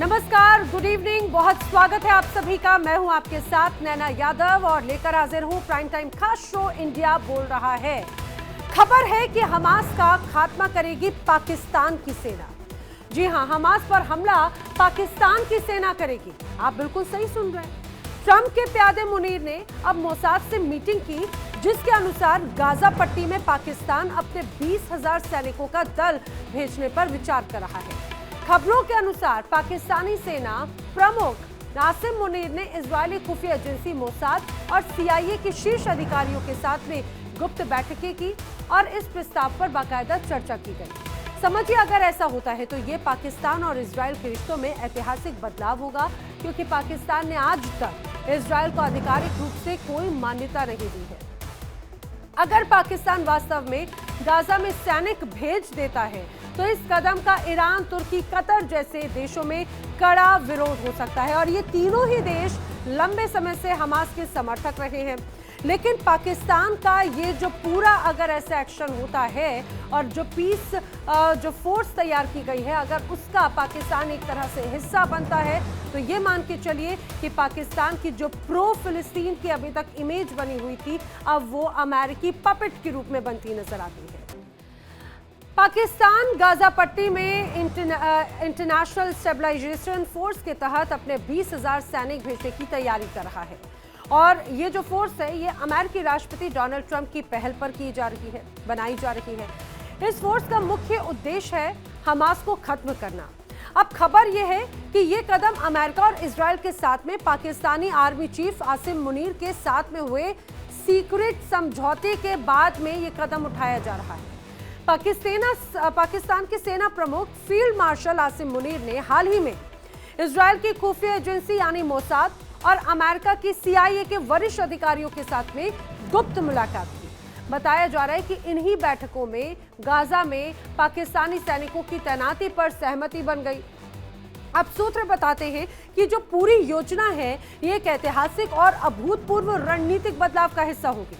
नमस्कार, good evening, बहुत स्वागत है आप सभी का। मैं हूं आपके साथ नैना यादव और लेकर हाजिर हूं प्राइम टाइम खास शो इंडिया बोल रहा है। खबर है कि हमास का खात्मा करेगी पाकिस्तान की सेना। जी हां, हमास पर हमला पाकिस्तान की सेना करेगी। आप बिल्कुल सही सुन रहे हैं। ट्रंप के प्यादे मुनीर ने अब मोसाद से मीटिंग की, जिसके अनुसार गाजा पट्टी में पाकिस्तान अपने 20,000 सैनिकों का दल भेजने पर विचार कर रहा है। खबरों के अनुसार पाकिस्तानी सेना प्रमुख नासिम मुनीर ने इजरायली खुफिया एजेंसी मोसाद और सीआईए के शीर्ष अधिकारियों के साथ में गुप्त बैठकें की और इस प्रस्ताव पर बाकायदा चर्चा की गई। समझिए, अगर ऐसा होता है तो ये पाकिस्तान और इजरायल के रिश्तों में ऐतिहासिक बदलाव होगा, क्योंकि पाकिस्तान ने आज तक इजरायल को आधिकारिक रूप से कोई मान्यता नहीं दी है। अगर पाकिस्तान वास्तव में गाजा में सैनिक भेज देता है तो इस कदम का ईरान, तुर्की, कतर जैसे देशों में कड़ा विरोध हो सकता है और ये तीनों ही देश लंबे समय से हमास के समर्थक रहे हैं। लेकिन पाकिस्तान का ये जो पूरा अगर ऐसा एक्शन होता है और जो पीस जो फोर्स तैयार की गई है, अगर उसका पाकिस्तान एक तरह से हिस्सा बनता है तो ये मान के चलिए कि पाकिस्तान की जो प्रो फिलिस्तीन की अभी तक इमेज बनी हुई थी, अब वो अमेरिकी पपेट के रूप में बनती नजर आती है। पाकिस्तान गाजा पट्टी में इंटरनेशनल स्टेबलाइजेशन फोर्स के तहत अपने 20,000 सैनिक भेजने की तैयारी कर रहा है और ये जो फोर्स है ये अमेरिकी राष्ट्रपति डोनाल्ड ट्रंप की पहल पर बनाई जा रही है। इस फोर्स का मुख्य उद्देश्य है हमास को खत्म करना। अब खबर यह है कि ये कदम अमेरिका और इजरायल के साथ में पाकिस्तानी आर्मी चीफ आसिम मुनीर के साथ में हुए सीक्रेट समझौते के बाद में ये कदम उठाया जा रहा है। पाकिस्तान के सेना प्रमुख फील्ड मार्शल आसिम मुनीर ने हाल ही में इजरायल की खुफिया एजेंसी यानी मोसाद और अमेरिका की सीआईए के वरिष्ठ अधिकारियों के साथ में गुप्त मुलाकात की। बताया जा रहा है कि इन्हीं बैठकों में गाजा में पाकिस्तानी सैनिकों की तैनाती पर सहमति बन गई। अब सूत्र बताते हैं कि जो पूरी योजना है ये एक ऐतिहासिक और अभूतपूर्व रणनीतिक बदलाव का हिस्सा होगी,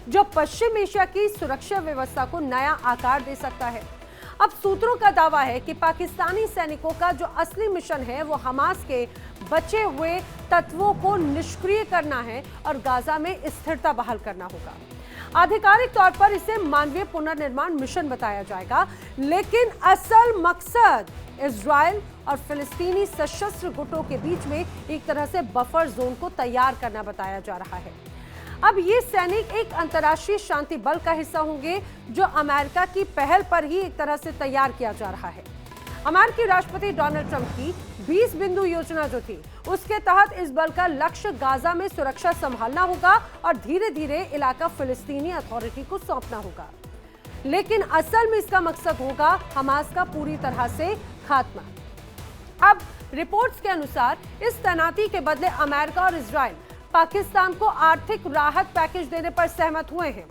जो पश्चिम एशिया की सुरक्षा व्यवस्था को नया आकार दे सकता है। अब सूत्रों का दावा है कि पाकिस्तानी सैनिकों का जो असली मिशन है वो हमास के बचे हुए तत्वों को निष्क्रिय करना है और गाजा में स्थिरता बहाल करना होगा। आधिकारिक तौर पर इसे मानवीय पुनर्निर्माण मिशन बताया जाएगा, लेकिन असल मकसद इजरायल और फिलिस्तीनी सशस्त्र गुटों के बीच में एक तरह से बफर जोन को तैयार करना बताया जा रहा है। अब ये सैनिक एक अंतर्राष्ट्रीय शांति बल का हिस्सा होंगे, जो अमेरिका की पहल पर ही एक तरह से तैयार किया जा रहा है। अमेरिकी राष्ट्रपति डोनाल्ड ट्रंप की 20 बिंदु योजना जो थी, उसके तहत इस बल का लक्ष्य गाजा में सुरक्षा संभालना होगा और धीरे धीरे इलाका फिलिस्तीनी अथॉरिटी को सौंपना होगा। लेकिन असल में इसका मकसद होगा हमास का पूरी तरह से खात्मा। अब रिपोर्ट्स के अनुसार इस तैनाती के बदले अमेरिका और इजरायल पाकिस्तान को आर्थिक राहत पैकेज देने पर सहमत हुए हैं।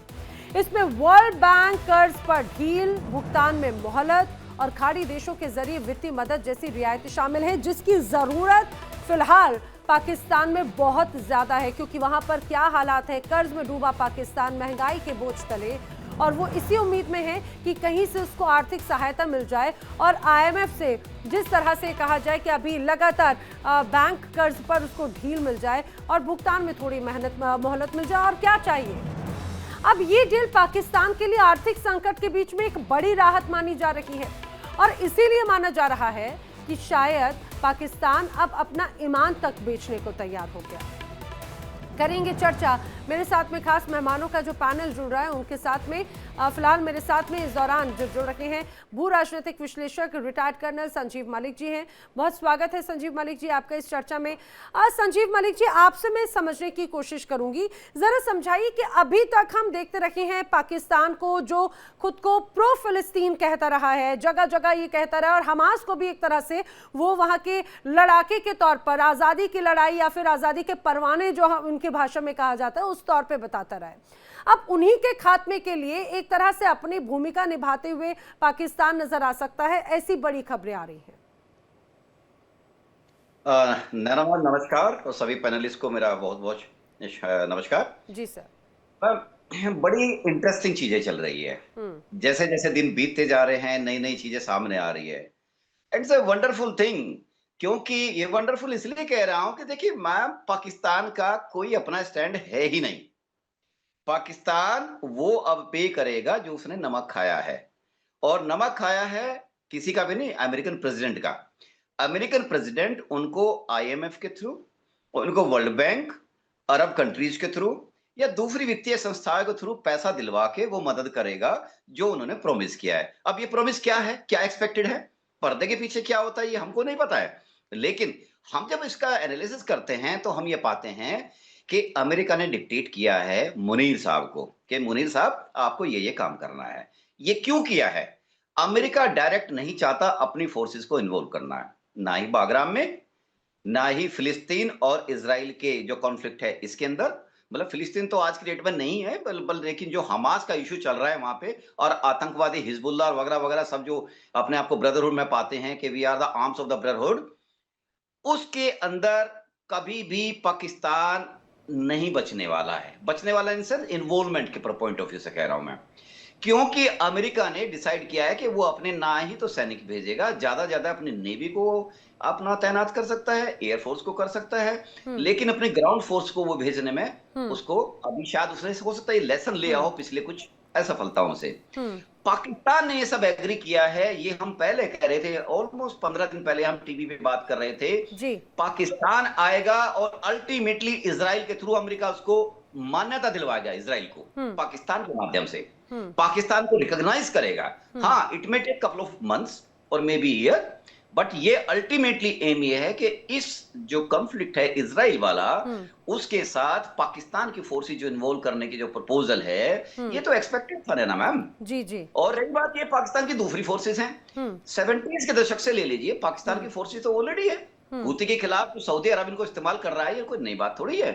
इसमें वर्ल्ड बैंक कर्ज पर ढील, भुगतान में मोहलत और खाड़ी देशों के जरिए वित्तीय मदद जैसी रियायतें शामिल हैं, जिसकी जरूरत फिलहाल पाकिस्तान में बहुत ज्यादा है, क्योंकि वहां पर क्या हालात है, कर्ज में डूबा पाकिस्तान महंगाई के बोझ तले, और वो इसी उम्मीद में है कि कहीं से उसको आर्थिक सहायता मिल जाए और आईएमएफ से जिस तरह से कहा जाए कि अभी लगातार बैंक कर्ज पर उसको ढील मिल जाए और भुगतान में थोड़ी मोहलत मिल जाए। और क्या चाहिए? अब ये डील पाकिस्तान के लिए आर्थिक संकट के बीच में एक बड़ी राहत मानी जा रही है और इसीलिए माना जा रहा है कि शायद पाकिस्तान अब अपना ईमान तक बेचने को तैयार हो गया। करेंगे चर्चा मेरे साथ में खास मेहमानों का जो पैनल जुड़ रहा है उनके साथ में। फिलहाल मेरे साथ में इस दौरान जो जुड़ रखे हैं भू राजनीतिक विश्लेषक रिटायर्ड कर्नल संजीव मलिक जी हैं। बहुत स्वागत है संजीव मलिक जी आपका इस चर्चा में। संजीव मलिक जी, आपसे मैं समझने की कोशिश करूंगी, जरा समझाइए कि अभी तक हम देखते रहे हैं पाकिस्तान को जो खुद को प्रो फिलिस्तीन कहता रहा है, जगह जगह ये कहता रहा है, और हमास को भी एक तरह से वो वहां के लड़ाके के तौर पर आजादी की लड़ाई या फिर आजादी के परवाने जो उनकी भाषा में कहा जाता है उस तौर पे बताता रहा है। अब उन्हीं के खात्मे के लिए एक तरह से अपनी भूमिका निभाते हुए पाकिस्तान नजर आ सकता है, ऐसी बड़ी खबरें आ रही हैं। नैना, नमस्कार और सभी पैनलिस्ट को मेरा बहुत बहुत नमस्कार। जी सर। बड़ी इंटरेस्टिंग चीजें चल रही है। जैसे जैसे दिन बीतते जा रहे हैं नई नई चीजें सामने आ रही है। इट्स अ वंडरफुल थिंग क्योंकि ये वंडरफुल इसलिए कह रहा हूं कि देखिए मैम, पाकिस्तान का कोई अपना स्टैंड है ही नहीं। पाकिस्तान वो अब पे करेगा जो उसने नमक खाया है, और नमक खाया है किसी का भी नहीं, अमेरिकन प्रेसिडेंट का। अमेरिकन प्रेसिडेंट उनको आईएमएफ के थ्रू, उनको वर्ल्ड बैंक, अरब कंट्रीज के थ्रू या दूसरी वित्तीय संस्थाओं के थ्रू पैसा दिलवा के वो मदद करेगा जो उन्होंने प्रॉमिस किया है। अब ये प्रॉमिस क्या है, क्या एक्सपेक्टेड है, पर्दे के पीछे क्या होता है, ये हमको नहीं पता है। लेकिन हम जब इसका एनालिसिस करते हैं तो हम ये पाते हैं कि अमेरिका ने डिक्टेट किया है मुनीर साहब को कि मुनीर साहब आपको ये काम करना है। ये क्यों किया है? अमेरिका डायरेक्ट नहीं चाहता अपनी फोर्सेस को इन्वॉल्व करना है, ना ही बागराम में, ना ही फिलिस्तीन और इजराइल के जो कॉन्फ्लिक्ट है इसके अंदर। मतलब फिलिस्तीन तो आज की डेट में नहीं है, बल लेकिन जो हमास का इशू चल रहा है वहां पे, और आतंकवादी हिजबुल्लाह वगैरह वगैरह सब जो अपने आप को ब्रदरहुड में पाते हैं कि we are the arms of the brotherhood, उसके अंदर कभी भी पाकिस्तान नहीं बचने वाला है। बचने वाला इन सेंस इन्वॉल्वमेंट के पॉइंट ऑफ व्यू से कह रहा हूं मैं, क्योंकि अमेरिका ने डिसाइड किया है कि वो अपने ना ही तो सैनिक भेजेगा, ज्यादा अपनी नेवी को अपना तैनात कर सकता है, एयरफोर्स को कर सकता है, हम्म। लेकिन अपने ग्राउंड फोर्स को वो भेजने में हम्म। उसको अभी शायद उसने हो सकता है लेसन लिया हम्म। हो पिछले कुछ असफलताओं से। हम्म। पाकिस्तान ने ये सब एग्री किया है, ये हम पहले कह रहे थे, ऑलमोस्ट 15 दिन पहले हम टीवी पे बात कर रहे थे। जी। पाकिस्तान आएगा और अल्टीमेटली इजराइल के थ्रू अमेरिका उसको मान्यता दिलवाएगा, इजराइल को हम्म। पाकिस्तान के माध्यम से हम्म। पाकिस्तान को रिकॉग्नाइज करेगा। हाँ, it may take couple of months और मे बी ईयर, बट ये अल्टीमेटली एम ये है कि इस जो कॉन्फ्लिक्ट है इजराइल वाला, उसके साथ पाकिस्तान की फोर्सेस जो इन्वॉल्व करने की जो प्रपोजल है, ये तो एक्सपेक्टेड था ना मैम। जी जी। और एक बात, ये पाकिस्तान की दूसरी फोर्सेस हैं। 70s के दशक से ले लीजिए, पाकिस्तान की फोर्सेस तो ऑलरेडी है। हूती के खिलाफ जो सऊदी अरब इनको इस्तेमाल कर रहा है, ये कोई नई बात थोड़ी है,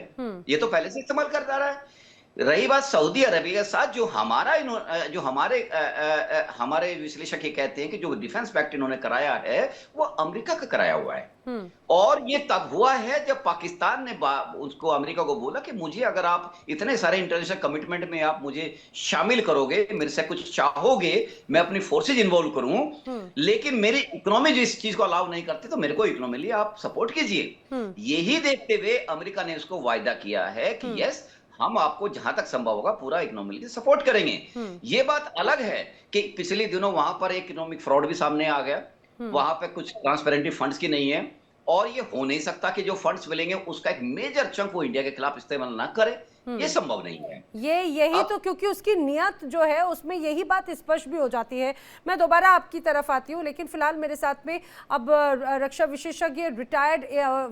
ये तो पहले से इस्तेमाल करता रहा है। रही बात सऊदी अरबिया के साथ, जो हमारे विश्लेषक ये कहते हैं कि जो डिफेंस पैक्ट इन्होंने कराया है वो अमेरिका का कराया हुआ है। और ये तब हुआ है जब पाकिस्तान ने उसको अमेरिका को बोला कि मुझे अगर आप इतने सारे इंटरनेशनल कमिटमेंट में आप मुझे शामिल करोगे, मेरे से कुछ चाहोगे, मैं अपनी फोर्सेज इन्वॉल्व करूं, लेकिन मेरी इकोनॉमी जो इस चीज को अलाउ नहीं करती, तो मेरे को इकोनॉमिकली आप सपोर्ट कीजिए। यही देखते हुए अमेरिका ने उसको वायदा किया है कि यस, हम आपको जहां तक संभव होगा पूरा इकोनॉमिकली सपोर्ट करेंगे। ये बात अलग है कि पिछले दिनों वहां पर एक इकोनॉमिक फ्रॉड भी सामने आ गया, वहां पे कुछ ट्रांसपेरेंटी फंड्स की नहीं है, और ये हो नहीं सकता कि जो फंड्स मिलेंगे उसका एक मेजर चंक वो इंडिया के खिलाफ इस्तेमाल ना करे, ये संभव नहीं है। यही तो, क्योंकि उसकी नियत जो है उसमें यही बात स्पष्ट भी हो जाती है। मैं दोबारा आपकी तरफ आती हूँ, लेकिन फिलहाल मेरे साथ में अब रक्षा विशेषज्ञ retired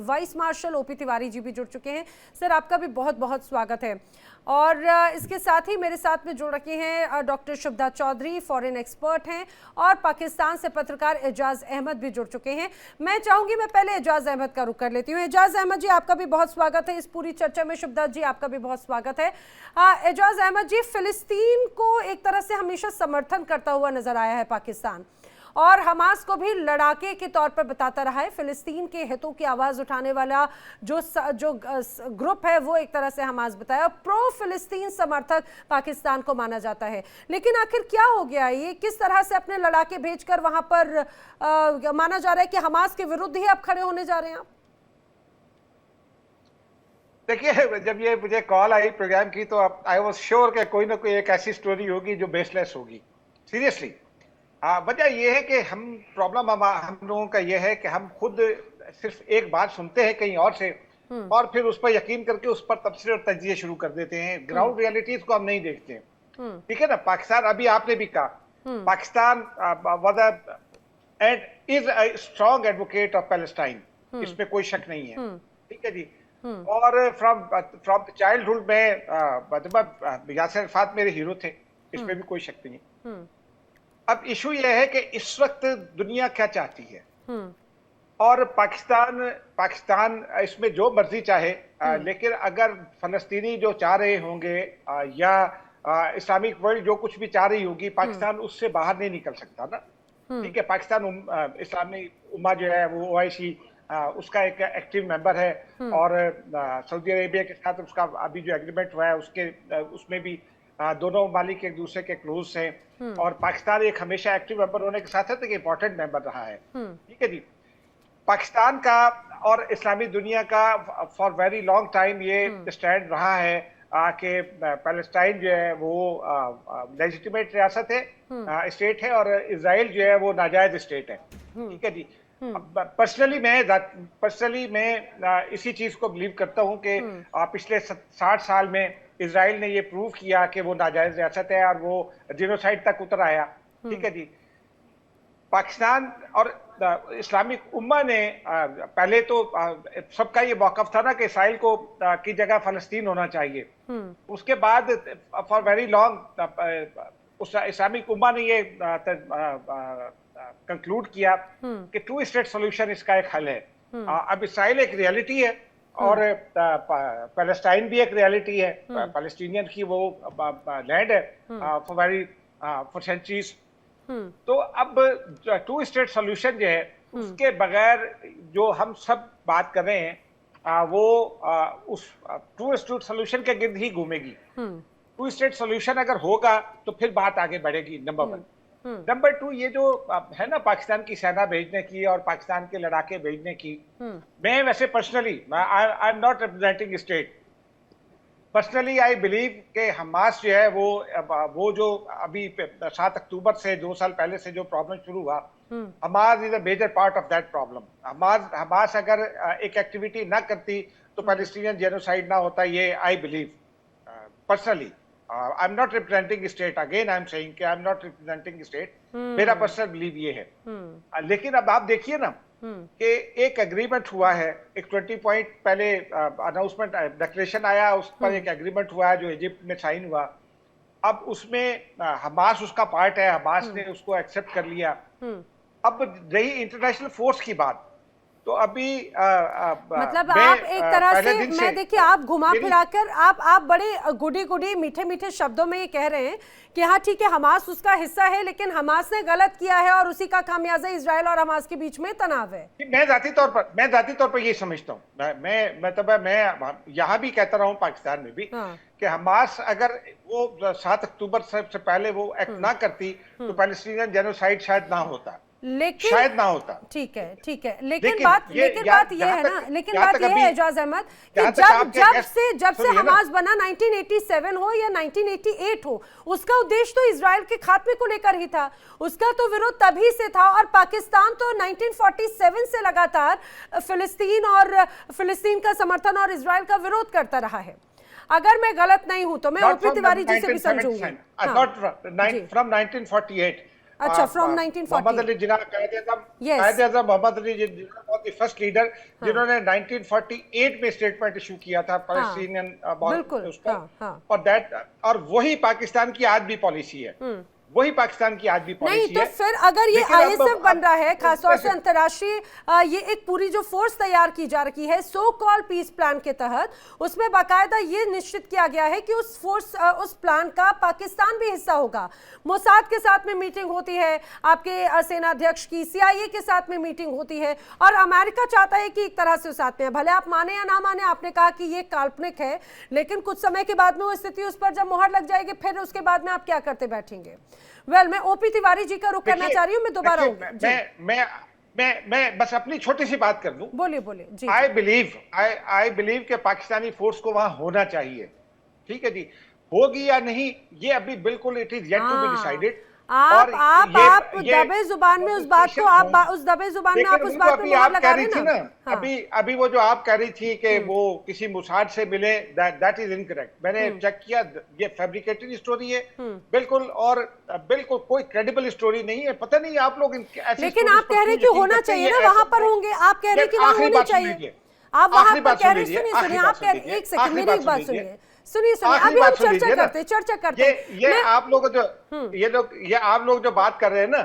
vice marshal OP Tiwari ji भी जुड़ चुके हैं। सर, आपका भी बहुत बहुत स्वागत है। और इसके साथ ही मेरे साथ में जुड़ रखे हैं doctor Shubhada Chaudhary, foreign expert हैं, और पाकिस्तान से पत्रकार एजाज अहमद भी जुड़ चुके हैं। मैं चाहूंगी मैं पहले एजाज अहमद का रुख कर लेती हूँ। एजाज अहमद जी, आपका भी बहुत स्वागत है इस पूरी चर्चा में। शुभदा जी, आपका भी बहुत स्वागत है। एजाज अहमद जी, फिलिस्तीन को एक तरह से हमेशा समर्थन करता हुआ नजर आया है पाकिस्तान, और हमास को भी लड़ाके के तौर पर बताता रहा है। फिलिस्तीन के हितों की आवाज उठाने वाला जो ग्रुप है वो एक तरह से हमास बताया, प्रो फिलिस्तीन समर्थक पाकिस्तान को माना जाता है। लेकिन आखिर क्या हो गया, ये किस तरह से अपने लड़ाके भेजकर वहां पर माना जा रहा है कि हमास के विरुद्ध ही अब खड़े होने जा रहे हैं आप? देखिए, जब ये मुझे कॉल आई प्रोग्राम की, तो आई वाज श्योर कि कोई ना कोई एक ऐसी स्टोरी होगी जो बेसलेस होगी। सीरियसली वजह यह है कि प्रॉब्लम हम लोगों का यह है कि हम खुद सिर्फ एक बात सुनते हैं कहीं और से, और फिर उस पर यकीन करके उस पर तबसरे और तजिए शुरू कर देते हैं। ग्राउंड रियलिटीज को हम नहीं देखते। ठीक है ना। पाकिस्तान, अभी आपने भी कहा, Pakistan is a strong advocate of Palestine, इसमें कोई शक नहीं है। ठीक है जी। और फ्रॉम चाइल्डहुड में मतलब यासिर अरफात मेरे हीरो थे, इसमें भी कोई शक नहीं। अब इशू यह है कि इस वक्त दुनिया क्या चाहती है, और पाकिस्तान इसमें जो मर्जी चाहे, लेकिन अगर फलस्तीनी जो चाह रहे होंगे या इस्लामिक वर्ल्ड जो कुछ भी चाह रही होगी, पाकिस्तान उससे बाहर नहीं निकल सकता ना। ठीक है। पाकिस्तान इस्लामी उम्मा जो है वो OIC उसका एक एक्टिव मेंबर है, और सऊदी अरेबिया के साथ उसका अभी जो एग्रीमेंट हुआ है उसमें भी दोनों मालिक एक दूसरे के क्लोज हैं, और पाकिस्तान एक हमेशा एक्टिव मेंबर होने के साथ साथ एक इंपॉर्टेंट मेंबर रहा है। ठीक है जी। पाकिस्तान का और इस्लामी दुनिया का फॉर वेरी लॉन्ग टाइम ये स्टैंड रहा है कि पैलेस्टाइन जो है वो लेजिटिमेट रियासत है, स्टेट है, और इजराइल जो है वो नाजायज स्टेट है। ठीक है जी। पर्सनली मैं इसी चीज को बिलीव करता हूं कि पिछले 60 साल में इजराइल ने ये प्रूव किया कि वो नाजायज रियासत है और वो जिनोसाइड तक उतर आया। ठीक है जी। पाकिस्तान और इस्लामिक उम्मा ने पहले तो सबका ये मौक़िफ़ था ना कि इसराइल को की जगह फलस्तीन होना चाहिए। उसके बाद फॉर वेरी लॉन्ग उस इस्लामिक उम्मा ने ये कंक्लूड किया कि टू स्टेट सॉल्यूशन इसका एक हल है। अब इसराइल एक रियलिटी है और पैलेस्टाइन भी एक रियलिटी है। पैलेस्टीनियन की वो लैंड है फॉर सेंचुरीज। तो अब टू स्टेट सॉल्यूशन जो है उसके बगैर जो हम सब बात कर रहे हैं वो उस टू स्टेट सॉल्यूशन के गिर्द ही घूमेगी। टू स्टेट सॉल्यूशन अगर होगा तो फिर बात आगे बढ़ेगी, नंबर 1। नंबर 2, ये जो है ना पाकिस्तान की सेना भेजने की और पाकिस्तान के लड़ाके भेजने की, मैं वैसे personally I am not representing state. Personally I believe कि हमास जो है वो जो अभी 7 अक्टूबर से 2 साल पहले से जो प्रॉब्लम शुरू हुआ, Hamas is a major part of that problem. Hamas अगर एक एक्टिविटी ना करती तो पैलेस्टीनियन जेनोसाइड ना होता, ये I believe personally. I am not representing state, again I am saying कि I am not representing state, मेरा पर्सनल बिलीव ये है। लेकिन अब आप देखिए ना कि एक एग्रीमेंट हुआ है, एक 20 पॉइंट पहले अनाउंसमेंट डिक्लेरेशन आया, उस पर एक एग्रीमेंट हुआ है जो इजिप्ट में साइन हुआ। अब उसमें हमास उसका पार्ट है, हमास ने उसको एक्सेप्ट कर लिया। अब रही इंटरनेशनल फोर्स की बात, तो अभी मतलब आप एक तरह से मैं देखिए आप घुमा फिराकर आप बड़े गुडी मीठे शब्दों में ये कह रहे हैं कि हाँ ठीक है हमास उसका हिस्सा है, लेकिन हमास ने गलत किया है और उसी का खामियाजा इजराइल और हमास के बीच में तनाव है। मैं जाती तौर पर ये समझता हूँ, मैं यहाँ भी कहता रहा हूँ, पाकिस्तान में भी, कि हमास अगर वो 7 अक्टूबर से पहले वो एक्ट ना करती तो पैलेस्टीनियन जेनोसाइड शायद ना होता, लेकिन शायद ना होता। ठीक है लेकिन बात ये है ना, लेकिन बात ये है एजाज अहमद कि जब से हमास बना 1987 हो या 1988 हो, उसका उद्देश्य तो इजराइल के खात्मे को लेकर ही था, उसका तो विरोध तभी से था। और पाकिस्तान तो 1947 से लगातार फिलिस्तीन का समर्थन और इजराइल का विरोध करता रहा है। अगर मैं गलत नहीं हूँ तो मैं ओपी तिवारी जी से भी समझूंगी। फ्रॉम 1948। अच्छा, from 1940 Mohammad Ali Jinnah Quaid-e-Azam Mohammad Ali Jinnah was the first leader जिन्होंने 1948 में स्टेटमेंट इशू किया था पैलेस्टीनियन और दैट, और वही पाकिस्तान की आज भी पॉलिसी है, वही पाकिस्तान की आज भी पॉलिसी है। नहीं तो फिर अगर ये आईएसएफ बन रहा है, खासतौर से अंतर्राष्ट्रीय ये एक पूरी जो फोर्स तैयार की जा रही है सो कॉल पीस प्लान के तहत, उसमें बाकायदा ये निश्चित किया गया है कि उस प्लान का पाकिस्तान भी हिस्सा होगा। मोसाद के साथ में मीटिंग होती है, आपके सेना अध्यक्ष की CIA के साथ में मीटिंग होती है, और अमेरिका चाहता है कि एक तरह से साथ में, भले आप माने या ना माने, आपने कहा कि ये काल्पनिक है, लेकिन कुछ समय के बाद में वो स्थिति उस पर जब मोहर लग जाएगी फिर उसके बाद में आप क्या करते बैठेंगे। मैं ओपी तिवारी जी का रुख करना चाह रही हूँ, मैं दोबारा मैं बस अपनी छोटी सी बात कर दूं। बोलिए जी। आई बिलीव कि पाकिस्तानी फोर्स को वहां होना चाहिए। ठीक है जी, होगी या नहीं ये अभी बिल्कुल it is yet to be decided. आप दबे जुबान में उस बात को आप उस दबे जुबान में आप उस बात पे मोहर लगा रहे हैं ना। अभी वो जो आप कह रही थी कि वो किसी मुसाद से मिले, दैट इज इनकरेक्ट। मैंने चेक किया, ये फैब्रिकेटेड स्टोरी है बिल्कुल, और बिल्कुल कोई क्रेडिबल स्टोरी नहीं है। पता नहीं आप लोग ऐसे, लेकिन आप कह रहे हैं कि होना चाहिए ना, वहां पर होंगे, आप कह रहे हैं कि वहां होनी चाहिए, आप वहां पर कह रहे हैं। सुनिए आप कह रहे हैं, एक सेकंड मेरी एक बात सुनिए, अभी हम चर्चा करते ये आप लोग जो ये आप लोग जो बात कर रहे हैं ना,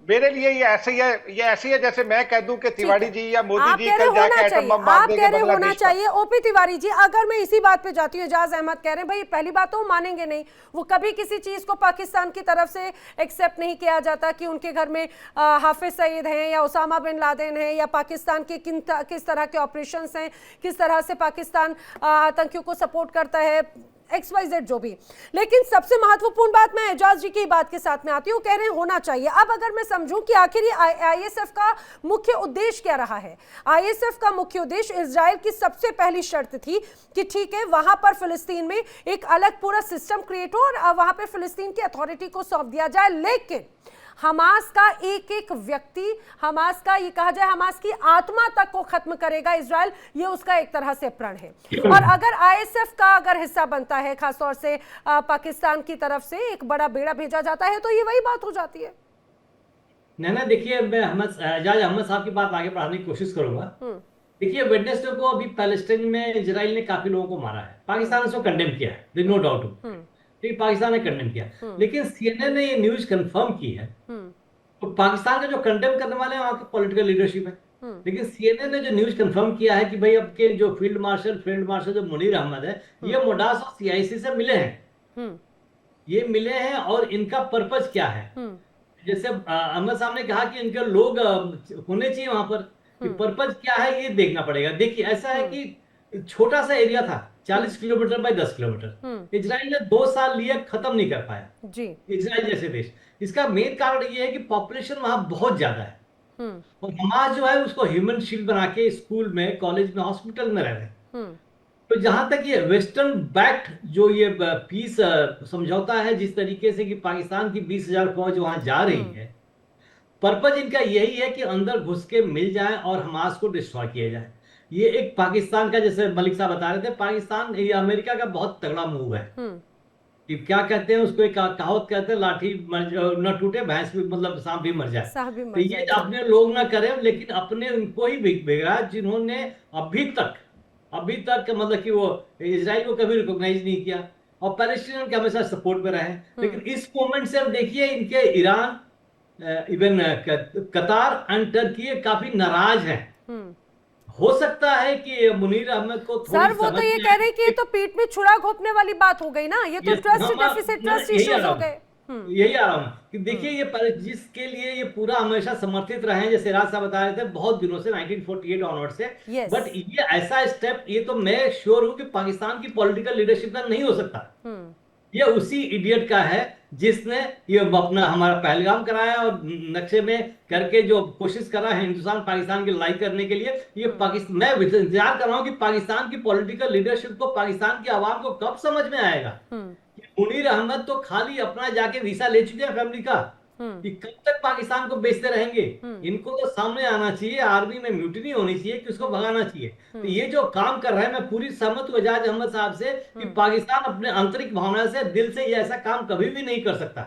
मेरे लिए ये ऐसे ही है जैसे मैं कह दूं कि तिवारी जी या मोदी जी कल जाके एटम बम मार देंगे। आप कह रहे होना चाहिए। ओपी तिवारी जी, अगर मैं इसी बात पे जाती हूँ, एजाज अहमद कह रहे हैं भाई पहली बात तो मानेंगे नहीं, वो कभी किसी चीज को पाकिस्तान की तरफ से एक्सेप्ट नहीं किया जाता कि उनके घर में हाफिज सईद हैं या उसामा बिन लादेन हैं या पाकिस्तान के किस तरह के ऑपरेशंस हैं, किस तरह से पाकिस्तान आतंकियों को सपोर्ट करता है, XYZ जो भी। लेकिन सबसे महत्वपूर्ण बात, मैं एजाज जी की बात के साथ में आती हूँ, कह रहे हैं होना चाहिए। अब अगर मैं समझूं कि आखिर ये ISF का मुख्य उद्देश्य क्या रहा है। ISF का मुख्य उद्देश्य इजराइल की सबसे पहली शर्त थी कि ठीक है, वहां पर फिलिस्तीन में एक अलग पूरा सिस्टम क्रिएट हो और वहां पर फिलिस्तीन की अथॉरिटी को सौंप दिया जाए। लेकिन हमास का एक एक व्यक्ति, हमास का, ये कहा जाए हमास की आत्मा तक को खत्म करेगा इजराइल, ये उसका एक तरह से प्रण है। और अगर ISF का अगर हिस्सा बनता है, खासतौर से पाकिस्तान की तरफ से एक बड़ा बेड़ा भेजा जाता है, तो ये वही बात हो जाती है। नैना देखिए, मैं एजाज अहमद साहब की बात आगे बढ़ाने की कोशिश करूंगा। देखिए, वेडनेसडे को अभी पैलेस्टाइन में इजराइल ने काफी लोगों को मारा है, पाकिस्तान ने इसको कंडेम किया है, नो डाउट, ठीक, पाकिस्तान ने कंडेम किया। लेकिन CNN ने ये न्यूज कंफर्म की है। तो पाकिस्तान का जो कंडेम करने वाले हैं वहां की पॉलिटिकल लीडरशिप है। लेकिन CNN ने जो न्यूज कंफर्म किया है कि भाई अब के जो फील्ड मार्शल जो मुनीर अहमद है, ये मोडास और CIC से मिले हैं। ये मिले हैं और इनका पर्पज क्या है। जैसे अहमद साहब ने कहा कि इनके लोग होने चाहिए वहां पर, पर्पज क्या है ये देखना पड़ेगा। देखिए, ऐसा है कि छोटा सा एरिया था, 40 किलोमीटर बाय 10 किलोमीटर, इजराइल ने 2 साल लिए खत्म नहीं कर पाया जी, इजराइल जैसे देश। इसका मेन कारण ये है कि पॉपुलेशन वहां बहुत ज्यादा है और हमास जो है उसको ह्यूमन शील्ड बना के स्कूल में, कॉलेज में, हॉस्पिटल में रह रहे हैं। तो जहां तक ये वेस्टर्न बैक्ड जो ये पीस समझौता है, जिस तरीके से कि पाकिस्तान की 20,000 फौज वहां जा रही है, पर्पज इनका यही है कि अंदर घुस के मिल जाए और हमास को डिस्ट्रॉय किया जाए। ये एक पाकिस्तान का, जैसे मलिक साहब बता रहे थे, पाकिस्तान ये अमेरिका का बहुत तगड़ा मूव है कि क्या कहते हैं उसको, एक कहावत कहते हैं, लाठी न टूटे भैंस भी, मतलब सांप भी मर जाए। तो ये अपने लोग ना करें, लेकिन अपने उनको ही बिगड़ा जिन्होंने अभी तक मतलब कि वो इजराइल को कभी रिकॉग्नाइज नहीं किया और पैलेस्टीनियन के हमेशा सपोर्ट में रहे। लेकिन इस मोमेंट से अब देखिए, इनके ईरान, इवन कतार एंड टर्की काफी नाराज हैं। हो सकता है कि मुनीर अहमद को थोड़ी सर, वो तो ये कह रहे हैं कि ये तो पीठ में छुरा घोंपने वाली बात हो गई ना, ये तो ट्रस्ट डेफिसिट, ट्रस्ट इश्यूज हो गए। यही आ रहा हूं कि देखिए, ये जिसके लिए ये पूरा हमेशा समर्थित रहे हैं, जैसे राज साहब बता रहे थे, बहुत दिनों से 1948 ऑनवर्ड से। बट ये ऐसा स्टेप, ये तो मैं श्योर हूं कि पाकिस्तान की पॉलिटिकल लीडरशिप का नहीं हो सकता। ये उसी इडियट का है जिसने ये अपना हमारा पहलगाम कराया और नक्शे में करके जो कोशिश करा है हिंदुस्तान पाकिस्तान की लड़ाई करने के लिए। ये पाकिस्तान, मैं इंतजार कर रहा हूं कि पाकिस्तान की पॉलिटिकल लीडरशिप को, पाकिस्तान की आवाम को कब समझ में आएगा। मुनीर अहमद तो खाली अपना जाके वीसा ले चुके हैं फैमिली का, कि कब तक पाकिस्तान को बेचते रहेंगे। इनको तो सामने आना चाहिए, आर्मी में म्यूटिनी होनी चाहिए कि उसको भगाना चाहिए। तो ये जो काम कर रहे हैं, मैं पूरी सहमत हूं एजाज अहमद साहब से कि पाकिस्तान अपने आंतरिक भावना से, दिल से ये ऐसा काम कभी भी नहीं कर सकता।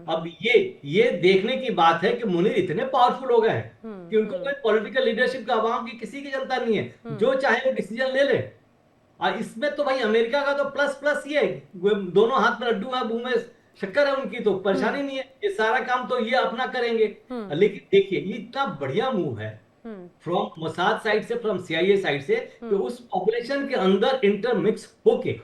अब ये देखने की बात है कि मुनीर इतने पावरफुल हो गए हैं कि उनको कोई पॉलिटिकल लीडरशिप का आवाम की किसी की जनता नहीं है, जो चाहे वो डिसीजन ले ले। और इसमें तो भाई अमेरिका का तो प्लस ये है, दोनों हाथ में लड्डू है, मुंह में शक्कर है उनकी, तो परेशानी नहीं है, ये सारा काम तो ये अपना करेंगे। लेकिन देखिए, ये इतना बढ़िया मूव है फ्रॉम मोसाद साइड से, फ्रॉम CIA साइड से, कि उस पॉपुलेशन के अंदर इंटरमिक्स होके,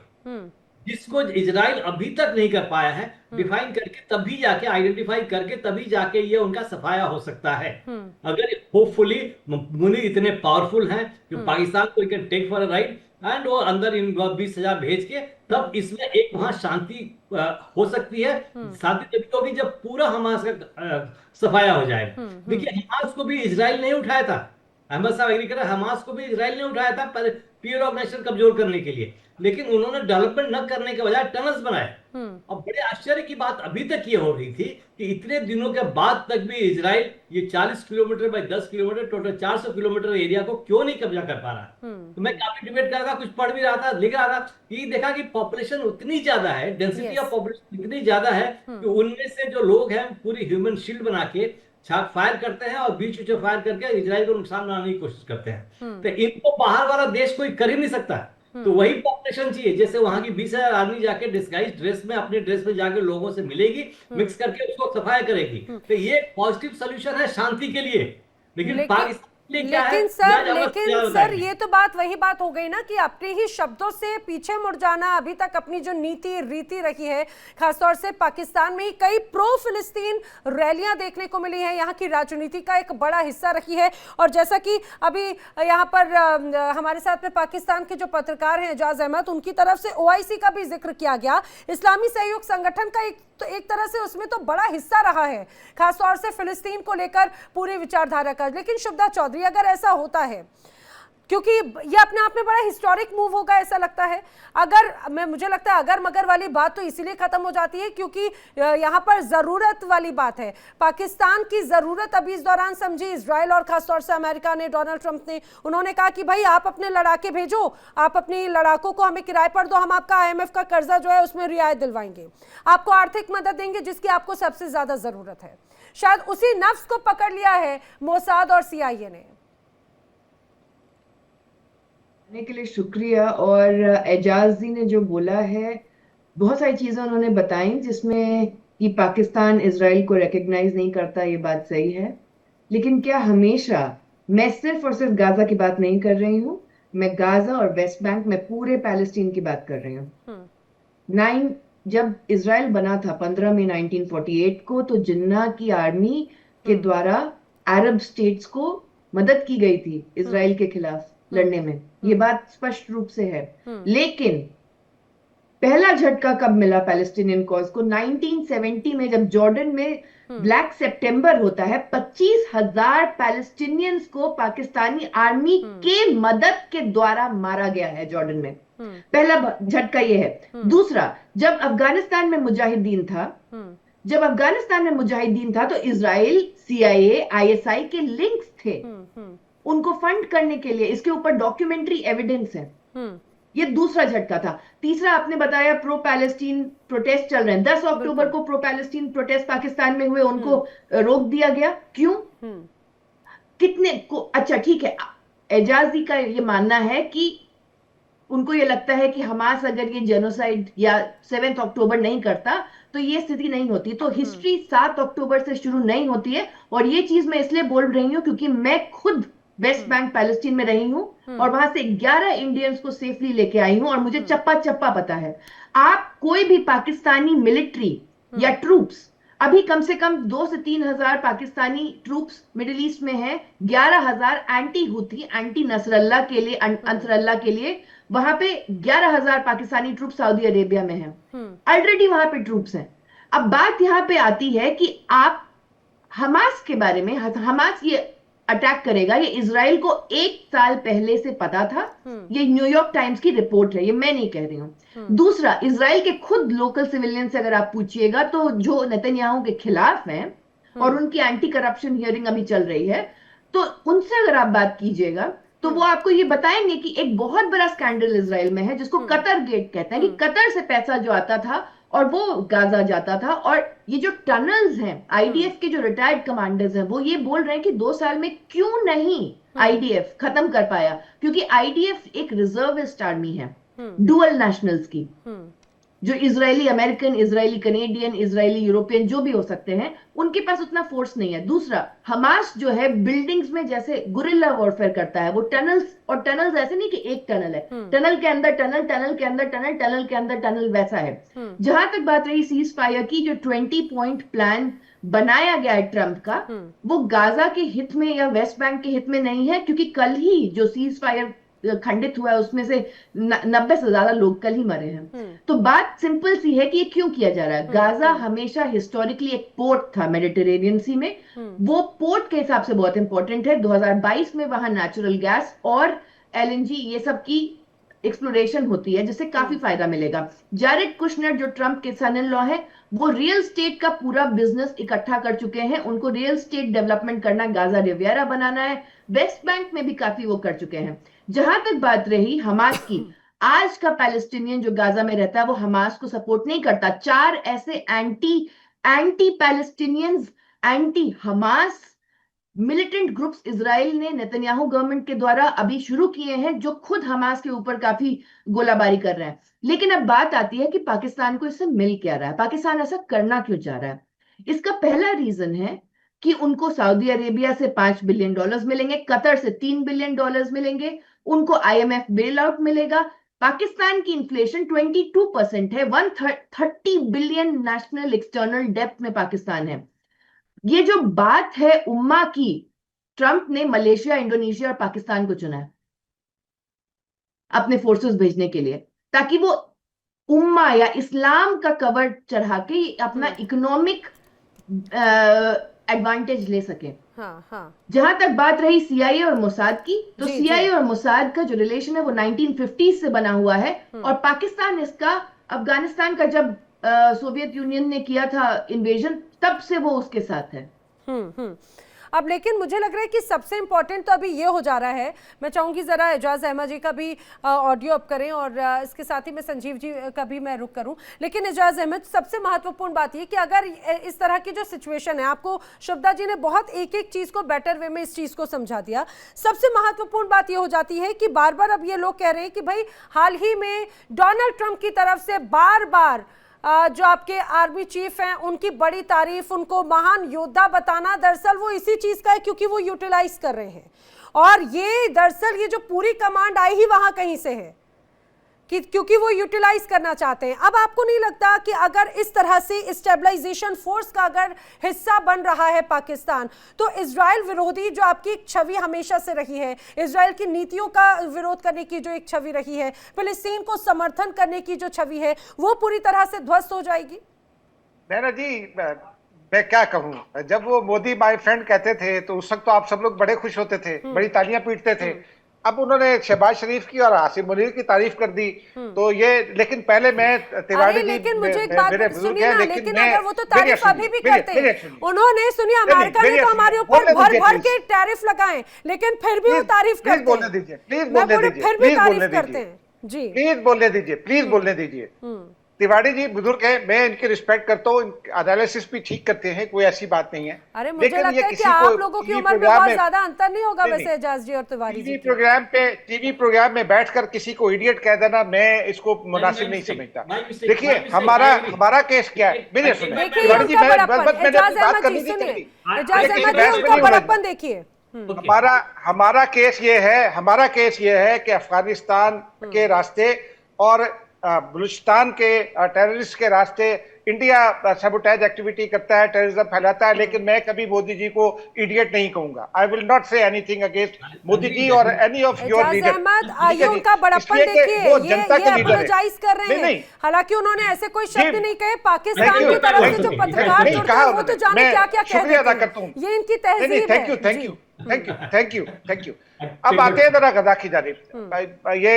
जिसको इजराइल अभी तक नहीं कर पाया है, डिफाइन करके तभी जाके, आइडेंटिफाई करके तभी जाके ये उनका सफाया हो सकता है। अगर होपफुली मुनीर इतने पावरफुल हैं कि पाकिस्तान को can take for a right and वो अंदर इन 20,000 भेज के, तब इसमें एक वहां शांति हो सकती है। शांति तभी होगी जब पूरा हमास का सफाया हो जाएगा। देखिए, हमास को भी इजराइल नहीं उठाया था, अहमद साहब एग्री कर रहे हैं, हमास को भी इजराइल ने उठाया था पीरियड ऑफ नेशन कमजोर करने के लिए, लेकिन उन्होंने डेवलपमेंट न करने के बजाय टनल्स बनाए। और बड़े आश्चर्य की बात अभी तक ये हो रही थी कि इतने दिनों के बाद तक भी इजराइल ये 40 kilometre bye 10 kilometre, total 400 kilometre area को क्यों नहीं कब्जा कर पा रहा। तो मैं काफी डिबेट कर रहा था, कुछ पढ़ भी रहा था, लिख रहा था कि देखा कि पॉपुलेशन उतनी ज्यादा है, डेंसिटी ऑफ पॉपुलेशन इतनी ज्यादा है कि उनमें से जो लोग हैं पूरी ह्यूमन शील्ड बना के छाक फायर करते हैं और बीच बीच फायर करके इजराइल को नुकसान बनाने की कोशिश करते हैं। तो इनको बाहर वाला देश कोई कर ही नहीं सकता। तो वही पॉपुलेशन चाहिए, जैसे वहां की 20,000 आर्मी जाके डिस्गाइज ड्रेस में, अपने ड्रेस में जाके लोगों से मिलेगी, मिक्स करके उसको सफाया करेगी। तो ये पॉजिटिव सोल्यूशन है शांति के लिए। लेकिन पाकिस्तान लेकिन सर ये तो वही बात हो गई ना कि अपने ही शब्दों से पीछे मुड़ जाना। अभी तक अपनी जो नीति रीति रखी है, खासतौर से पाकिस्तान में ही कई प्रो फिलिस्तीन रैलियां देखने को मिली हैं, यहाँ की राजनीति का एक बड़ा हिस्सा रखी है। और जैसा कि अभी यहाँ पर हमारे साथ में पाकिस्तान के जो पत्रकार हैं एजाज अहमद, उनकी तरफ से OIC का भी जिक्र किया गया, इस्लामी सहयोग संगठन का एक तरह से उसमें तो बड़ा हिस्सा रहा है, खासतौर से फिलिस्तीन को लेकर पूरी विचारधारा का। लेकिन शुभदा चौधरी, अगर ऐसा होता है, क्योंकि ये अपने आप में बड़ा हिस्टोरिक मूव होगा ऐसा लगता है, मुझे लगता है अगर मगर वाली बात तो इसीलिए खत्म हो जाती है क्योंकि यहाँ पर जरूरत वाली बात है। पाकिस्तान की जरूरत अभी इस दौरान समझी इजराइल और खासतौर से अमेरिका ने, डोनाल्ड ट्रंप ने, उन्होंने कहा कि भाई आप अपने लड़ाके भेजो, आप अपनी लड़ाकों को हमें किराए पर दो, हम आपका IMF का कर्जा जो है उसमें रियायत दिलवाएंगे, आपको आर्थिक मदद देंगे जिसकी आपको सबसे ज्यादा जरूरत है। शायद उसी नफ्स को पकड़ लिया है मोसाद और CIA ने। के लिए शुक्रिया। और एजाज जी ने जो बोला है, बहुत सारी चीजें उन्होंने बताई जिसमें कि पाकिस्तान इजराइल को रिकॉग्नाइज नहीं करता, ये बात सही है। लेकिन क्या हमेशा, मैं सिर्फ और सिर्फ गाजा की बात नहीं कर रही हूँ, मैं गाजा और वेस्ट बैंक में पूरे पैलेस्टीन की बात कर रही हूँ। जब इजराइल बना था 15 मई 1948 को, तो जिन्ना की आर्मी के द्वारा अरब स्टेट्स को मदद की गई थी इजराइल के खिलाफ लड़ने में, ये बात स्पष्ट रूप से है। लेकिन पहला झटका कब मिला पैलेस्टीनियन कॉज को? 1970 में, जब जॉर्डन में ब्लैक सितंबर होता है। 25,000 पैलेस्टीनियंस को पाकिस्तानी आर्मी के मदद के द्वारा मारा गया है जॉर्डन में। पहला झटका ये है। दूसरा, जब अफगानिस्तान में मुजाहिदीन था तो इजराइल, CIA, ISI के लिंक्स थे उनको फंड करने के लिए। इसके ऊपर डॉक्यूमेंट्री एविडेंस है। ये दूसरा झटका था। तीसरा, आपने बताया प्रो पैलेस्टीन प्रोटेस्ट चल रहे हैं। 10 अक्टूबर को प्रो पैलेस्टीन प्रोटेस्ट पाकिस्तान में हुए, उनको रोक दिया गया। क्यों? कितने को? अच्छा ठीक है, एजाजी का ये मानना है कि उनको ये लगता है कि हमास अगर ये जेनोसाइड या 7 अक्टूबर नहीं करता तो ये स्थिति नहीं होती। तो हिस्ट्री 7 अक्टूबर से शुरू नहीं होती है। और ये चीज मैं इसलिए बोल रही हूं क्योंकि मैं खुद वेस्ट बैंक पैलेस्टीन में रही हूं और वहां से 11 इंडियंस को सेफली लेके आई हूं और मुझे चप्पा चप्पा पता है। आप कोई भी पाकिस्तानी मिलिट्री या ट्रूप्स, अभी कम से कम 2 से 3 हजार पाकिस्तानी ट्रूप्स मिडिल ईस्ट में हैं, 11,000 एंटी हुथी, एंटी नसरल्ला के लिए, अंसरल्ला के लिए। वहां पे 11,000 पाकिस्तानी ट्रूप सऊदी अरेबिया में हैं, ऑलरेडी वहां पे ट्रूप्स हैं। अब बात यहां पे आती है कि आप हमास के बारे में, हमास ये अटैक करेगा, ये इजराइल को 1 साल पहले से पता था। ये न्यूयॉर्क टाइम्स की रिपोर्ट है, ये मैं नहीं कह रही हूं। दूसरा, इजराइल के खुद लोकल सिविलियन से अगर आप पूछिएगा तो जो नेतन्याहू के खिलाफ हैं और उनकी एंटी करप्शन हियरिंग अभी चल रही है, तो उनसे अगर आप बात कीजिएगा तो वो आपको ये बताएंगे कि एक बहुत बड़ा स्कैंडल इजराइल में है जिसको कतर गेट कहते हैं, कि कतर से पैसा जो आता था और वो गाजा जाता था। और ये जो टनल्स हैं, IDF के जो रिटायर्ड कमांडर्स हैं वो ये बोल रहे हैं कि 2 साल में क्यों नहीं IDF खत्म कर पाया, क्योंकि IDF एक रिजर्विस्ट आर्मी है डुअल नेशनल्स की, जो Israeli American, Israeli Canadian, Israeli European जो भी हो सकते हैं, उनके पास उतना फोर्स नहीं है। दूसरा, हमास जो है बिल्डिंग्स में जैसे गुरिल्ला वॉरफेयर करता है, वो टनल्स, और टनल्स ऐसे नहीं कि एक टनल है, टनल के अंदर टनल, टनल के अंदर टनल, टनल के अंदर टनल, वैसा है। जहां तक बात रही सीज फायर की, जो 20 पॉइंट प्लान बनाया गया है ट्रंप का, वो गाजा के हित में या वेस्ट बैंक के हित में नहीं है, क्योंकि कल ही जो सीज फायर खंडित हुआ है उसमें से 90 से ज्यादा लोग कल ही मरे हैं। तो बात सिंपल सी है कि ये क्यों किया जा रहा है। गाजा हमेशा हिस्टोरिकली एक पोर्ट था मेडिटेरेनियन सी में, वो पोर्ट के हिसाब से बहुत इंपॉर्टेंट है। 2022 में वहां नेचुरल गैस और LNG ये सब की एक्सप्लोरेशन होती है, जिससे काफी फायदा मिलेगा। जैरेड कुशनर जो ट्रंप के सन इन लॉ है, वो रियल स्टेट का पूरा बिजनेस इकट्ठा कर चुके हैं। उनको रियल स्टेट डेवलपमेंट करना, गाजा रिवियरा बनाना है, वेस्ट बैंक में भी काफी वो कर चुके हैं। जहां तक बात रही हमास की, आज का पैलेस्टीनियन जो गाजा में रहता है वो हमास को सपोर्ट नहीं करता। 4 ऐसे anti Palestinians, anti Hamas militant groups Israel ने नेतन्याहू गवर्नमेंट के द्वारा अभी शुरू किए हैं, जो खुद हमास के ऊपर काफी गोलाबारी कर रहे हैं। लेकिन अब बात आती है कि पाकिस्तान को इससे मिल क्या रहा है, पाकिस्तान ऐसा करना क्यों चाह रहा है। इसका पहला रीजन है कि उनको सऊदी अरेबिया से $5 बिलियन मिलेंगे, कतर से $3 बिलियन मिलेंगे, उनको IMF बेल आउट मिलेगा। पाकिस्तान की इन्फ्लेशन 22% है, 130 बिलियन नेशनल एक्सटर्नल डेब्ट में पाकिस्तान है। ये जो बात है उम्मा की, ट्रंप ने मलेशिया, इंडोनेशिया और पाकिस्तान को चुना है अपने फोर्सेस भेजने के लिए, ताकि वो उम्मा या इस्लाम का कवर चढ़ा के अपना इकोनॉमिक एडवांटेज ले सके। हाँ, हाँ। जहां तक बात रही CIA और मोसाद की, तो CIA और मोसाद का जो रिलेशन है वो 1950s से बना हुआ है, और पाकिस्तान इसका अफगानिस्तान का जब सोवियत यूनियन ने किया था इन्वेजन, तब से वो उसके साथ है। अब लेकिन मुझे लग रहा है कि सबसे इम्पोर्टेंट तो अभी ये हो जा रहा है, मैं चाहूंगी जरा एजाज अहमद जी का भी ऑडियो अप करें और इसके साथ ही मैं संजीव जी का भी मैं रुक करूं। लेकिन एजाज अहमद, सबसे महत्वपूर्ण बात ये कि अगर इस तरह की जो सिचुएशन है, आपको शुभदा जी ने बहुत एक एक चीज़ को बेटर वे में इस चीज़ को समझा दिया, सबसे महत्वपूर्ण बात ये हो जाती है कि बार बार अब ये लोग कह रहे हैं कि भाई हाल ही में डोनाल्ड ट्रंप की तरफ से बार बार जो आपके आर्मी चीफ हैं उनकी बड़ी तारीफ, उनको महान योद्धा बताना, दरअसल वो इसी चीज का है क्योंकि वो यूटिलाइज कर रहे हैं। और ये दरअसल ये जो पूरी कमांड आई ही वहां कहीं से है कि क्योंकि वो यूटिलाइज करना चाहते हैं। अब आपको नहीं लगता कि अगर इस तरह से स्टेबलाइजेशन फोर्स का अगर हिस्सा बन रहा है पाकिस्तान, तो इजराइल विरोधी जो आपकी एक छवि हमेशा से रही है, इजराइल की नीतियों का विरोध करने की जो एक छवि रही है, फिलिस्तीन को समर्थन करने की जो छवि है, वो पूरी तरह से ध्वस्त हो जाएगी? नैना जी, मैं क्या कहूँ, जब वो मोदी माय फ्रेंड कहते थे तो उस वक्त तो आप सब लोग बड़े खुश होते थे, बड़ी तालियां पीटते थे। अब उन्होंने शहबाज शरीफ की और आसिम मुनीर की तारीफ कर दी, तो ये, लेकिन पहले मैं तिवारी जी, लेकिन मुझे एक बात मेरे बुजुर्ग हैं, लेकिन अगर वो तो तारीफ अभी भी करते हैं, उन्होंने सुनिए अमेरिका ने तो हमारे ऊपर भर भर के टैरिफ लगाए, लेकिन फिर भी वो तारीफ करते हैं। बोलने दीजिए, प्लीज बोलने दीजिए, फिर भी तारीफ करते हैं जी, प्लीज बोलने दीजिए, प्लीज बोलने दीजिए। तिवारी जी बुजुर्ग हैं, मैं इनकी रिस्पेक्ट करता हूँ, एनालिसिस भी ठीक करते हैं, कोई ऐसी बात नहीं है। अरे मुझे लगता है कि आप लोगों की उम्र में बहुत ज्यादा अंतर नहीं होगा वैसे एजाज जी और तिवारी जी। टीवी प्रोग्राम में बैठकर किसी को इडियट कह देना, मैं इसको मुनासिब नहीं समझता। देखिए हमारा केस क्या है, मेरे सुनिए तिवारी जी, मैं बात करनी थी, उनका बड़प्पन देखिए। हमारा केस ये है कि अफगानिस्तान के रास्ते और बलूचिस्तान के टेररिस्ट के रास्ते इंडिया सबोटेज एक्टिविटी करता है, टेररिज्म फैलाता है, लेकिन मैं कभी मोदी जी को इडियट नहीं कहूंगा। I will not say anything against Modi ji और एनी ऑफ योर लीडर। ये उनका बड़प्पन देखिए, वो जनता के लीडर अपोलोजाइज कर रहे हैं, हालांकि उन्होंने ऐसे कोई शब्द नहीं कहे। पाकिस्तान की तरफ से जो पत्रकार जुड़ते हैं वो तो जाने क्या क्या कहते हैं, ये इनकी तहजीब है। Thank you. अब आते हैं जरा गद्दाफी की जानिब। ये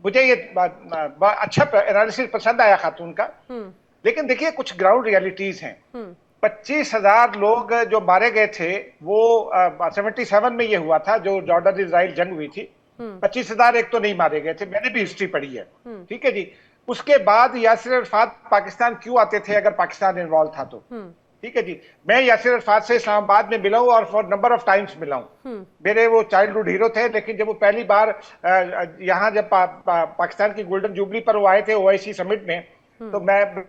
मुझे ये अच्छा एनालिसिस पसंद आया खातून का, लेकिन देखिए कुछ ग्राउंड रियलिटीज हैं। 25,000 लोग जो मारे गए थे वो 77 में ये हुआ था, जो जॉर्डन इजराइल जंग हुई थी। 25,000 एक तो नहीं मारे गए थे, मैंने भी हिस्ट्री पढ़ी है, ठीक है जी। उसके बाद यासिर अरफात पाकिस्तान क्यों आते थे अगर पाकिस्तान इन्वॉल्व था तो, ठीक है जी। मैं यासिर अरफात से इस्लामाबाद में मिला हूं और फॉर नंबर ऑफ टाइम्स मिला हूं। मेरे वो चाइल्डहुड हीरो थे, लेकिन जब वो पहली बार यहाँ जब पाकिस्तान की गोल्डन जुबली पर वो आए थे OIC समिट में, तो मैं,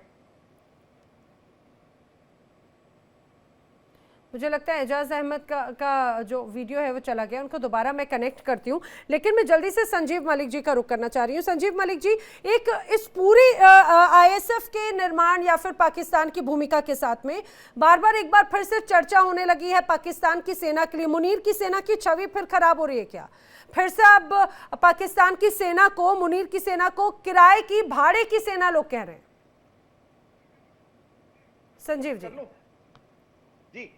मुझे लगता है एजाज अहमद का जो वीडियो है वो चला गया, उनको दोबारा मैं कनेक्ट करती हूँ। लेकिन मैं जल्दी से संजीव मलिक जी का रुख करना चाह रही हूँ। संजीव मलिक जी, एक इस पूरी ISF के निर्माण या फिर पाकिस्तान की भूमिका के साथ में बार बार एक बार फिर से चर्चा होने लगी है पाकिस्तान की सेना के लिए। मुनीर की सेना की छवि फिर खराब हो रही है क्या? फिर से अब पाकिस्तान की सेना को, मुनीर की सेना को किराए की, भाड़े की सेना लोग कह रहे हैं। संजीव जी जी,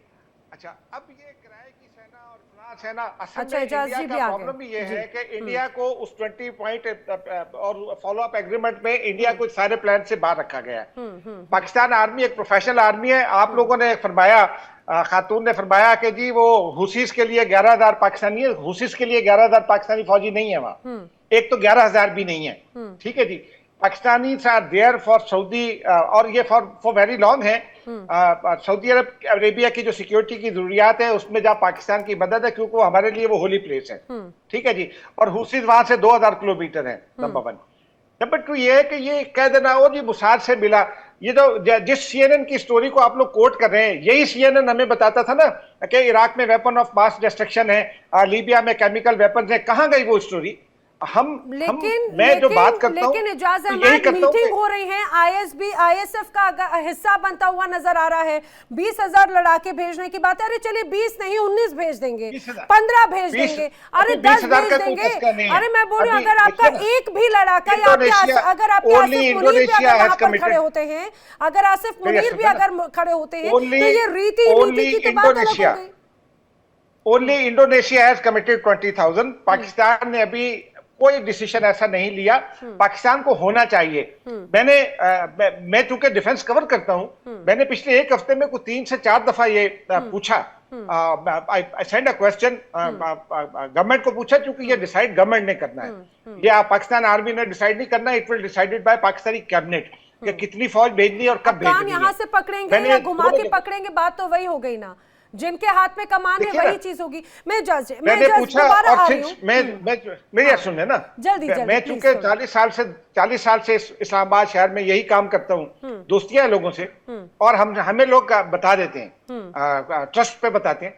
अच्छा, अब ये किराए की सेना और फलां सेना, असल अच्छा, में इंडिया का प्रॉब्लम भी ये है कि इंडिया को उस 20 पॉइंट और फॉलो अप एग्रीमेंट में इंडिया को सारे प्लान से बाहर रखा गया है। पाकिस्तान आर्मी एक प्रोफेशनल आर्मी है। आप लोगों ने फरमाया, खातून ने फरमाया कि जी वो हुसीस के लिए 11,000 पाकिस्तानी है। हुसीस के लिए 11,000 पाकिस्तानी फौजी नहीं है वहां, एक तो 11,000 भी नहीं है, ठीक है जी। Pakistani are there for Saudi, और ये फॉर वेरी लॉन्ग है। सऊदी अरेबिया की जो सिक्योरिटी की जरूरियात है उसमें जहाँ पाकिस्तान की मदद है, क्योंकि हमारे लिए वो होली प्लेस है, ठीक है जी। और हुसीस वहां से 2,000 किलोमीटर है, नंबर 1। नंबर 2 ये है कि ये कह देना, और जी मुसाद से मिला, ये जो जिस CNN की स्टोरी को आप लोग कोट कर रहे हैं, यही CNN हमें बताता था ना कि इराक में वेपन ऑफ मास डिस्ट्रक्शन है, लीबिया में केमिकल वेपन्स है। कहाँ गई वो स्टोरी? मैं जो बात करता हूं, लेकिन इजाज तो यही अहमद, करता हूं मीटिंग हो रही है, ISB ISF का हिस्सा बनता हुआ नजर आ रहा है, 20,000 लड़ाके भेजने की बात है। अरे चलिए 20 नहीं 19 भेज देंगे, 15 भेज देंगे, अरे 10 भेज देंगे। अरे मैं बोल रही हूँ, अगर आपका एक भी लड़ाका या अगर आपके आसिफ मुनीर भी अगर वहां पर खड़े होते हैं, अगर आसिफ मुनीर भी अगर खड़े होते हैं, तो ये रीति की तो बात अलग हो गई। Only Indonesia has committed 20,000। Pakistan ने अभी कोई डिसीजन ऐसा नहीं लिया। पाकिस्तान को होना चाहिए। मैं चूंकि डिफेंस कवर करता हूं, मैंने पिछले एक हफ्ते में कुछ 3 से 4 दफा ये पूछा, I send a question government को पूछा, क्योंकि ये डिसाइड गवर्नमेंट ने करना है, ये पाकिस्तान आर्मी ने डिसाइड नहीं करना, it will decided by Pakistani cabinet कि कितनी फौज भेजनी और कब भेजनी है। यहाँ से पकड़ेंगे या घुमा के पकड़ेंगे, बात तो वही हो गई ना, जिनके हाथ में कमान है वही चीज होगी। मैंने पूछा, और मेरी सुने ना, जल्दी मैं चूंकि 40 साल से इस्लामाबाद शहर में यही काम करता हूँ, दोस्तियां लोगों से, और हमें लोग बता देते हैं, ट्रस्ट पे बताते हैं।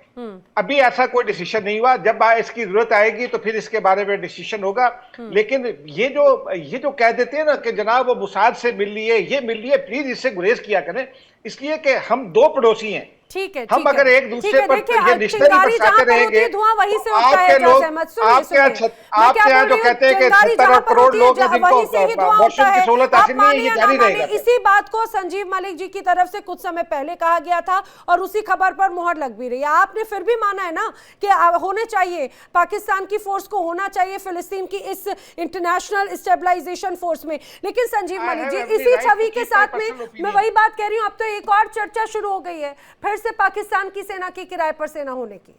अभी ऐसा कोई डिसीजन नहीं हुआ, जब इसकी जरूरत आएगी तो फिर इसके बारे में डिसीजन होगा। लेकिन ये जो कह देते हैं ना कि जनाब वो मुसाद से मिल लिए, ये मिल लिए, प्लीज इससे गुरेज किया करें, इसलिए कि हम 2 पड़ोसी हैं। ठीक है, हम अगर एक दूसरे पर ये रिश्ते नहीं बरसाते रहेंगे, वहीं से आपके लोग, आपके यहाँ जो कहते हैं कि 70 करोड़ लोग हैं जिनको वॉशरूम की सहूलत हासिल नहीं है, ये जारी रहेगा। इसी बात को संजीव मलिक जी की तरफ से कुछ समय पहले कहा गया था और उसी खबर पर मुहर लग भी रही है। आपने फिर भी माना है ना कि होने चाहिए, पाकिस्तान की फोर्स को होना चाहिए फिलिस्तीन की इस इंटरनेशनल स्टेबलाइजेशन फोर्स में। लेकिन संजीव मलिक जी, इसी छवि के साथ में मैं वही बात कह रही हूँ, अब तो एक और चर्चा शुरू हो गई है फिर से पाकिस्तान की सेना की किराए पर सेना होने की।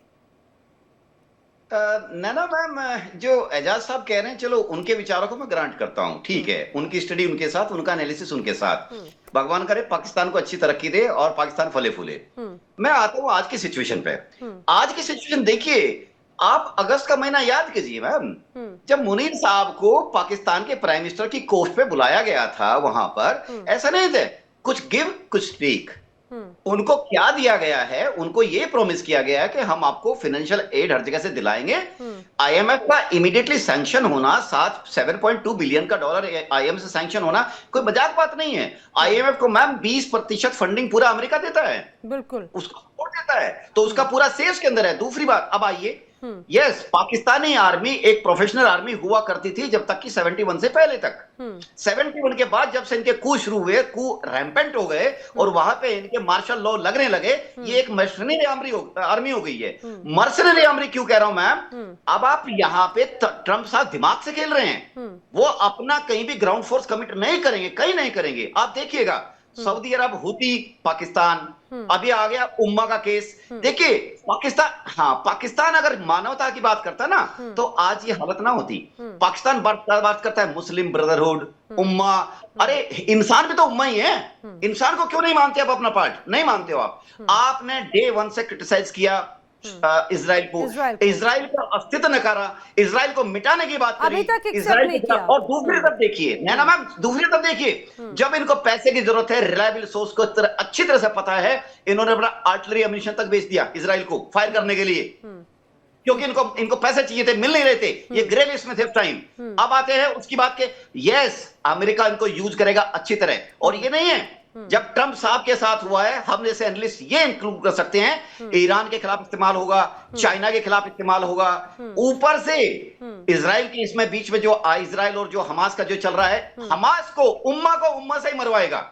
नैना मैम, जो एजाज साहब कह रहे हैं, चलो उनके विचारों को मैं ग्रांट करता हूं, ठीक है, उनकी स्टडी उनके साथ, उनका एनालिसिस उनके साथ, भगवान करे पाकिस्तान को अच्छी तरक्की दे और पाकिस्तान फले फूले। मैं आता हूं आज की सिचुएशन पे। आज की सिचुएशन देखिए, आप अगस्त का महीना याद कीजिए मैम, जब मुनीर साहब को पाकिस्तान के प्राइम मिनिस्टर की कोर्ट पे बुलाया गया था, वहां पर ऐसा नहीं थे कुछ गिव कुछ टेक। उनको क्या दिया गया है? उनको ये प्रॉमिस किया गया है कि हम आपको फाइनेंशियल एड हर जगह से दिलाएंगे। IMF का इमीडिएटली सैंक्शन होना, 7.2 बिलियन का डॉलर IMF से सैंक्शन होना कोई मजाक बात नहीं है। IMF को मैम 20% फंडिंग पूरा अमेरिका देता है, बिल्कुल उसको सपोर्ट देता है, तो उसका पूरा सेल्स के अंदर है। दूसरी बात, अब आइए, यस, पाकिस्तानी आर्मी एक प्रोफेशनल आर्मी हुआ करती थी जब तक कि 71 से पहले तक। 71 के बाद जब से इनके कू शुरू हुए, कू रैम्पेंट हो गए और वहां पे इनके मार्शल लॉ लगने लगे, ये एक मर्सनरी आर्मी हो गई है। मर्सनरी आर्मी क्यों कह रहा हूं मैम? अब आप यहाँ पे ट्रंप साहब दिमाग से खेल रहे हैं, वो अपना कहीं भी ग्राउंड फोर्स कमिट नहीं करेंगे, कहीं नहीं करेंगे। आप देखिएगा, सऊदी अरब, हुती, पाकिस्तान, अभी आ गया उम्मा का केस। देखिए पाकिस्तान अगर मानवता की बात करता ना, तो आज ये हालत ना होती। पाकिस्तान बात करता है मुस्लिम ब्रदरहुड, उम्मा, अरे इंसान भी तो उम्मा ही है। इंसान को क्यों नहीं मानते आप अपना पार्ट? नहीं मानते हो आप। आपने डे 1 से क्रिटिसाइज किया इजराइल को, इजराइल का अस्तित्व नकारा, इजराइल को मिटाने की बात करी, इजराइल की। और दूसरी तरफ देखिए नैना मैम, दूसरी तरफ देखिए, जब इनको पैसे की जरूरत है, रिलायबल सोर्स को अच्छी तरह से पता है, इन्होंने अपना आर्टिलरी एम्यूनिशन तक बेच दिया इजराइल को फायर करने के लिए, क्योंकि इनको पैसे चाहिए थे, मिल नहीं रहे थे, ये ग्रे लिस्ट में थे उस टाइम। अब आते हैं उसकी बात के, यस अमेरिका इनको यूज करेगा अच्छी तरह, और ये नहीं है जब ट्रंप साहब के साथ हुआ है, हम जैसे एनालिस्ट ये इंक्लूड कर सकते हैं, ईरान के खिलाफ इस्तेमाल होगा, चाइना के खिलाफ इस्तेमाल होगा, ऊपर से इजराइल के इसमें बीच में जो इजराइल और जो हमास का जो चल रहा है, हमास को उम्मा से ही मरवाएगा।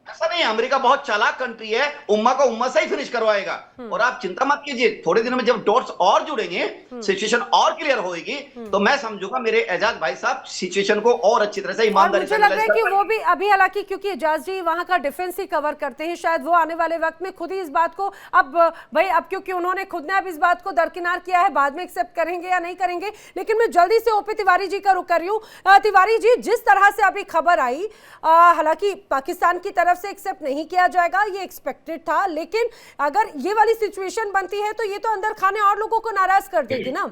ऐसा नहीं है, अमेरिका बहुत चालाक कंट्री है, उम्मा को उम्मा से ही फिनिश करवाएगा। और आप चिंता मत कीजिए, थोड़े दिनों में जब डॉट्स और जुड़ेंगे, सिचुएशन और क्लियर होगी, तो मैं समझूंगा मेरे एजाज भाई साहब सिचुएशन को और अच्छी तरह से ईमानदारी से। मुझे लग रहा है कि वो भी अभी, हालांकि क्योंकि एजाज जी वहां का डिफेंस ही कवर करते हैं, शायद वो आने वाले वक्त में खुद ही इस बात को, अब क्योंकि उन्होंने खुद ने अब इस बात को दरकिनार किया है, बाद में एक्सेप्ट करेंगे या नहीं करेंगे। लेकिन मैं जल्दी से ओपी तिवारी जी का रुख कर रही हूँ। तिवारी जी, जिस तरह से अभी खबर आई, हालांकि पाकिस्तान की तरफ तरफ से एक्सेप्ट नहीं किया जाएगा, ये एक्सपेक्टेड था। लेकिन अगर ये वाली सिचुएशन बनती है तो ये तो अंदर खाने और लोगों को नाराज कर देगी ना,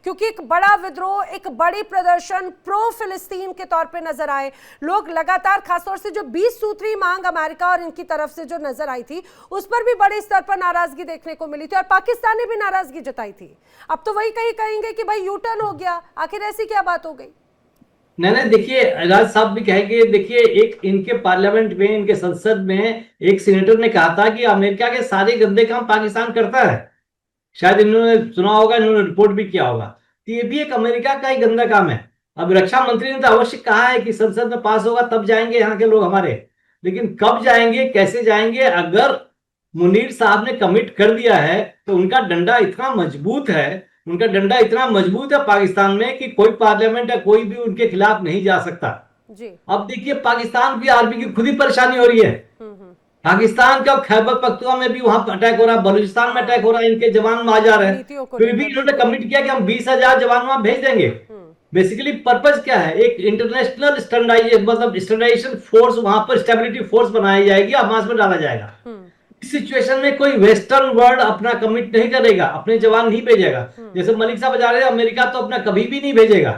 क्योंकि एक बड़ा विद्रोह, एक बड़ी प्रदर्शन प्रो फिलिस्तीन के तौर पे नजर आए लोग लगातार। खासतौर से जो 20 सूत्री मांग अमेरिका और इनकी तरफ से जो नजर आई थी, उस पर भी बड़े स्तर पर नाराजगी देखने को मिली थी और पाकिस्तान ने भी नाराजगी जताई थी। अब तो वही कहेंगे कि भाई यू टर्न हो गया, आखिर ऐसी क्या बात हो गई? नहीं, देखिए एजाज साहब भी कहेंगे, देखिए एक इनके पार्लियामेंट में, इनके संसद में एक सीनेटर ने कहा था कि अमेरिका के सारे गंदे काम पाकिस्तान करता है। शायद इन्होंने सुना होगा, इन्होंने रिपोर्ट भी किया होगा। तो ये भी एक अमेरिका का ही गंदा काम है। अब रक्षा मंत्री ने तो अवश्य कहा है कि संसद में पास होगा तब जाएंगे यहाँ के लोग हमारे, लेकिन कब जाएंगे, कैसे जाएंगे? अगर मुनीर साहब ने कमिट कर दिया है तो उनका डंडा इतना मजबूत है, उनका डंडा इतना मजबूत है पाकिस्तान में कि कोई पार्लियामेंट या कोई भी उनके खिलाफ नहीं जा सकता जी। अब देखिए पाकिस्तान की आर्मी की खुद ही परेशानी हो रही है। पाकिस्तान का खैबर पख्तूनख्वा में भी वहां अटैक हो रहा है, बलूचिस्तान में अटैक हो रहा है, इनके जवान मार जा रहे हैं। फिर भी इन्होंने कमिट किया कि हम 20,000 जवान वहां भेज देंगे। बेसिकली पर्पज क्या है? एक इंटरनेशनल स्टैंडर्डाइजेशन फोर्स वहां पर, स्टेबिलिटी फोर्स बनाई जाएगी, हमास में डाला जाएगा। इस सिचुएशन में कोई वेस्टर्न वर्ल्ड अपना कमिट नहीं करेगा, अपने जवान नहीं भेजेगा। जैसे मलिक साहब बता रहे हैं, अमेरिका तो अपना कभी भी नहीं भेजेगा।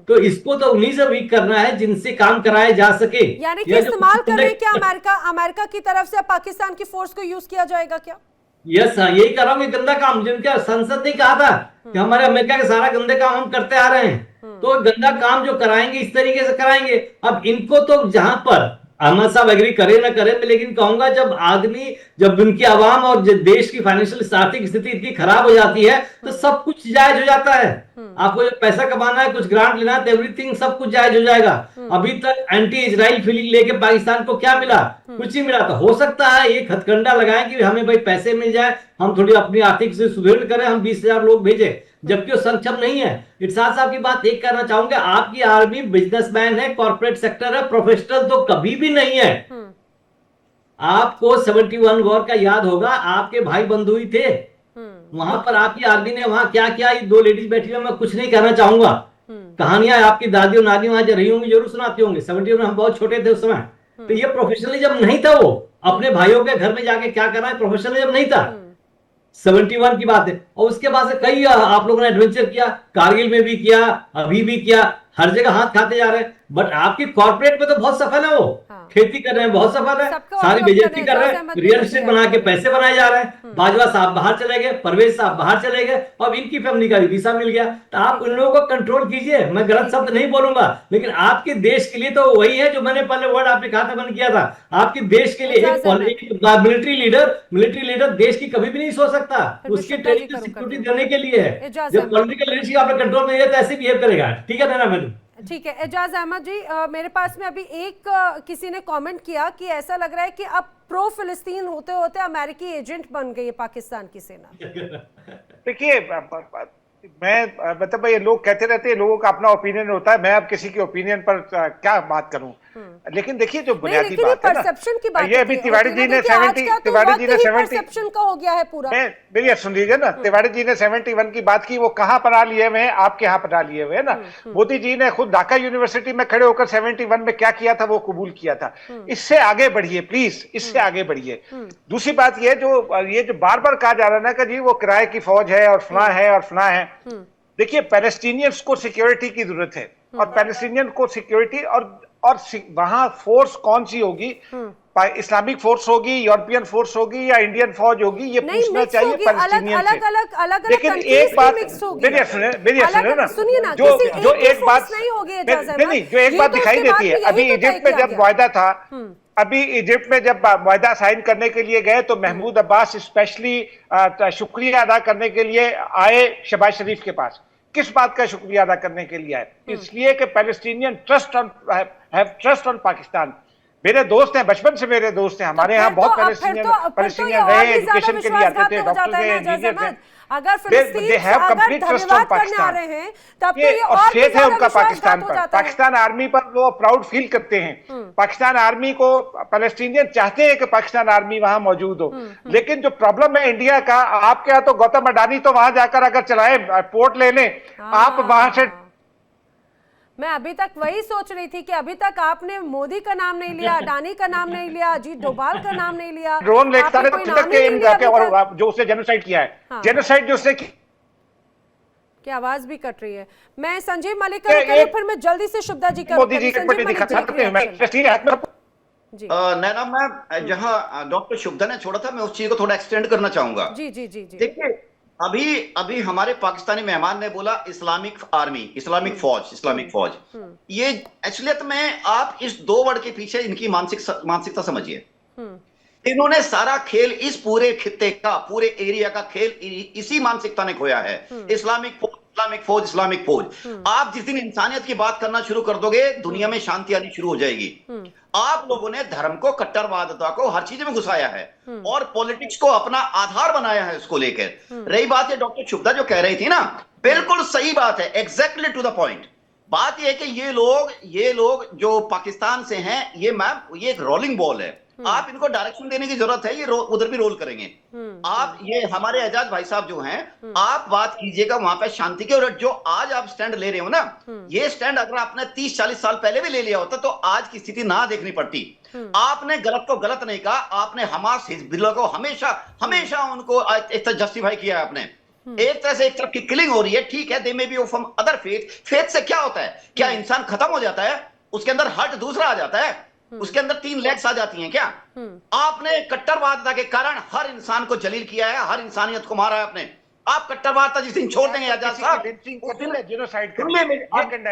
तो इसको तो उन्हीं से वीक करना है जिनसे काम कराया जा सके। यानी कि इस्तेमाल कर रहे क्या अमेरिका की तरफ से पाकिस्तान की फोर्स को यूज किया जाएगा क्या? यस, यही कर रहा हूँ। गंदा काम जिनका संसद ने कहा था कि हमारे अमेरिका के सारा गंदे काम हम करते आ रहे हैं, तो गंदा काम जो कराएंगे इस तरीके से कराएंगे। अब इनको तो जहां पर अहमद साहब एग्री करे ना करे, लेकिन कहूंगा जब उनकी आवाम और देश की फाइनेंशियल आर्थिक स्थिति इतनी खराब हो जाती है तो सब कुछ जायज हो जाता है। आपको जो पैसा कमाना है, कुछ ग्रांट लेना है, एवरीथिंग सब कुछ जायज हो जाएगा। अभी तक एंटी इजराइल फीलिंग लेके पाकिस्तान को क्या मिला? कुछ ही मिला। तो हो सकता है एक हथकंडा लगाएं कि हमें भाई पैसे मिल जाए, हम थोड़ी अपनी आर्थिक से सुदृढ़ करें, हम 20,000 लोग भेजें, जबकि वो सक्षम नहीं है। इरशाद साहब की बात एक करना चाहूंगा, आपकी आर्मी बिजनेसमैन है, कॉर्पोरेट सेक्टर है, प्रोफेशनल तो कभी भी नहीं है। आपको 71 वॉर का याद होगा, आपके भाई बंधु ही थे वहां पर। आपकी आर्मी ने वहां क्या किया, ये दो लेडीज बैठी हुई, मैं कुछ नहीं कहना चाहूंगा। कहानियां आपकी दादी और नानी वहां रही होंगी, जरूर सुनाती होंगे। 71 में हम बहुत छोटे थे उस समय। तो ये प्रोफेशनलिज्म नहीं था। वो अपने भाइयों के घर में जाके क्या करना है, प्रोफेशनलिज्म नहीं था। 71 की बात है। और उसके बाद से कई आप लोगों ने एडवेंचर किया, कारगिल में भी किया, अभी भी किया, हर जगह हाथ खाते जा रहे हैं। बट आपकी कॉर्पोरेट में तो बहुत सफल है। वो खेती कर रहे हैं, बहुत सफल है, सारी बिजनेस कर रहे हैं, रियल एस्टेट बना के पैसे बनाए जा रहे हैं। बाजवा साहब बाहर चले गए, परवेज साहब बाहर चले गए, और इनकी फैमिली का भी वीसा मिल गया। तो आप उन लोगों को कंट्रोल कीजिए। मैं गलत शब्द नहीं बोलूंगा, लेकिन आपके देश के लिए तो वही है जो मैंने पहले वर्ड आपने खाता बंद किया था। आपके देश के लिए एक मिलिट्री लीडर देश की कभी भी नहीं सोच सकता। उसकी ट्रेनिंग सिक्योरिटी देने के लिए है। जब पॉलिटिकल लीडरशिप आपने कंट्रोल में तो ऐसे बिहेव करेगा। ठीक है ना मैडम? ठीक है एजाज अहमद जी, मेरे पास में अभी एक किसी ने कमेंट किया कि ऐसा लग रहा है कि अब प्रो फिलिस्तीन होते होते अमेरिकी एजेंट बन गई है पाकिस्तान की सेना। देखिए, मैं मतलब ये लोग कहते रहते हैं, लोगों का अपना ओपिनियन होता है। मैं अब किसी के ओपिनियन पर क्या बात करूं, लेकिन देखिए जो बुनियादी बात है ना, ये अभी तिवारी जी ने 70 का हो गया है पूरा। मेरी सुन लीजिए ना, तिवारी जी ने 71 की बात की, वो कहाँ पढ़ा लिए हुए हैं? आपके यहाँ पढ़ा लिए हुए है ना। मोदी जी ने खुद ढाका यूनिवर्सिटी में खड़े होकर 71 में क्या किया था वो कबूल किया था। इससे आगे बढ़िए प्लीज, इससे आगे बढ़िए। दूसरी बात ये जो बार बार कहा जा रहा है ना कि जी वो किराए की फौज है और फला है और फला है। देखिए, पैलेस्टीनियंस को सिक्योरिटी की जरूरत है, और पैलेस्टीनियन को सिक्योरिटी और वहां फोर्स कौन सी होगी? इस्लामिक फोर्स होगी, यूरोपियन फोर्स होगी, या इंडियन फौज होगी? ये पूछना चाहिए पैलेस्टीनियन से। लेकिन एक बात मेरी सुने ना, जो एक बात दिखाई देती है, अभी इजिप्ट में जब वायदा था, अभी इजिप्ट में जब वायदा साइन करने के लिए गए तो महमूद अब्बास स्पेशली शुक्रिया अदा करने के लिए आए शहबाज शरीफ के पास। किस बात का शुक्रिया अदा करने के लिए आए? इसलिए कि पैलेस्टीनियन ट्रस्ट ऑन पाकिस्तान। मेरे दोस्त हैं, बचपन से मेरे दोस्त हैं, हमारे यहाँ बहुत पैलेस्टीनियन रहे, एजुकेशन के लिए आते थे, डॉक्टर थे, इंजीनियर थे। अगर धन्यवाद करने आ रहे हैं तब तो ये और फेथ है उनका पाकिस्तान पर, पाकिस्तान आर्मी पर वो प्राउड फील करते हैं। पाकिस्तान आर्मी को पैलेस्टीनियन चाहते हैं कि पाकिस्तान आर्मी वहां मौजूद हो। लेकिन जो प्रॉब्लम है इंडिया का, आपके यहाँ तो गौतम अडानी तो वहां जाकर अगर चलाए पोर्ट ले लें, आप वहां से मैं अभी तक वही सोच रही थी कि अभी तक आपने मोदी का नाम नहीं लिया, अडानी का नाम नहीं लिया, अजीत डोभाल का नाम नहीं लिया, ड्रोन लेता है तो जो उसने जेनोसाइड किया है, हाँ। जेनोसाइड जो उसने की आवाज भी कट रही है। मैं संजीव मलिक का फिर मैं जल्दी से शुभदा जी का मोदी जी के दिखा सकते हैं जी। नैना मैम, जहां डॉक्टर शुभदा ने छोड़ा था मैं उस चीज को थोड़ा एक्सटेंड करना चाहूंगा। जी जी जी जी। देखिए, अभी हमारे पाकिस्तानी मेहमान ने बोला इस्लामिक आर्मी, इस्लामिक फौज। ये एक्चुअली में आप इस 2 वर्ड के पीछे इनकी मानसिकता समझिए। इन्होंने सारा खेल इस पूरे खित्ते का, पूरे एरिया का खेल इसी मानसिकता ने खोया है। इस्लामिक फौज। आप जिस दिन इंसानियत की बात करना शुरू कर दोगे, दुनिया में शांति आनी शुरू हो जाएगी। आप लोगों ने धर्म को, कट्टरवादता को हर चीज में घुसाया है और पॉलिटिक्स को अपना आधार बनाया है उसको लेकर। रही बात है डॉक्टर शुभदा जो कह रही थी ना, बिल्कुल सही बात है, एग्जैक्टली टू द पॉइंट। बात यह है कि ये लोग जो पाकिस्तान से हैं, ये एक रोलिंग बॉल है। आप इनको डायरेक्शन देने की जरूरत है, ये उधर भी रोल करेंगे। आप ये हमारे एजाज भाई साहब जो हैं, आप बात कीजिएगा वहां पे शांति के, और जो आज आप स्टैंड ले रहे हो ना, ये स्टैंड अगर आपने 30-40 साल पहले भी ले लिया होता तो आज की स्थिति ना देखनी पड़ती। आपने गलत को गलत नहीं कहा, आपने हमास हिजबुल्लाह को हमेशा उनको एक तरह जस्टिफाई किया है आपने। एक तरह से एक तरफ की किलिंग हो रही है, ठीक है, they may be from other faith से क्या होता है? क्या इंसान खत्म हो जाता है? उसके अंदर हर्ट दूसरा आ जाता है, उसके अंदर 3 लेग्स आ जाती हैं क्या? आपने कट्टरवादिता के कारण हर इंसान को जलील किया है, हर इंसानियत को मारा है आपने। आप कट्टरवादिता जिस दिन छोड़ देंगे एजाज साहब,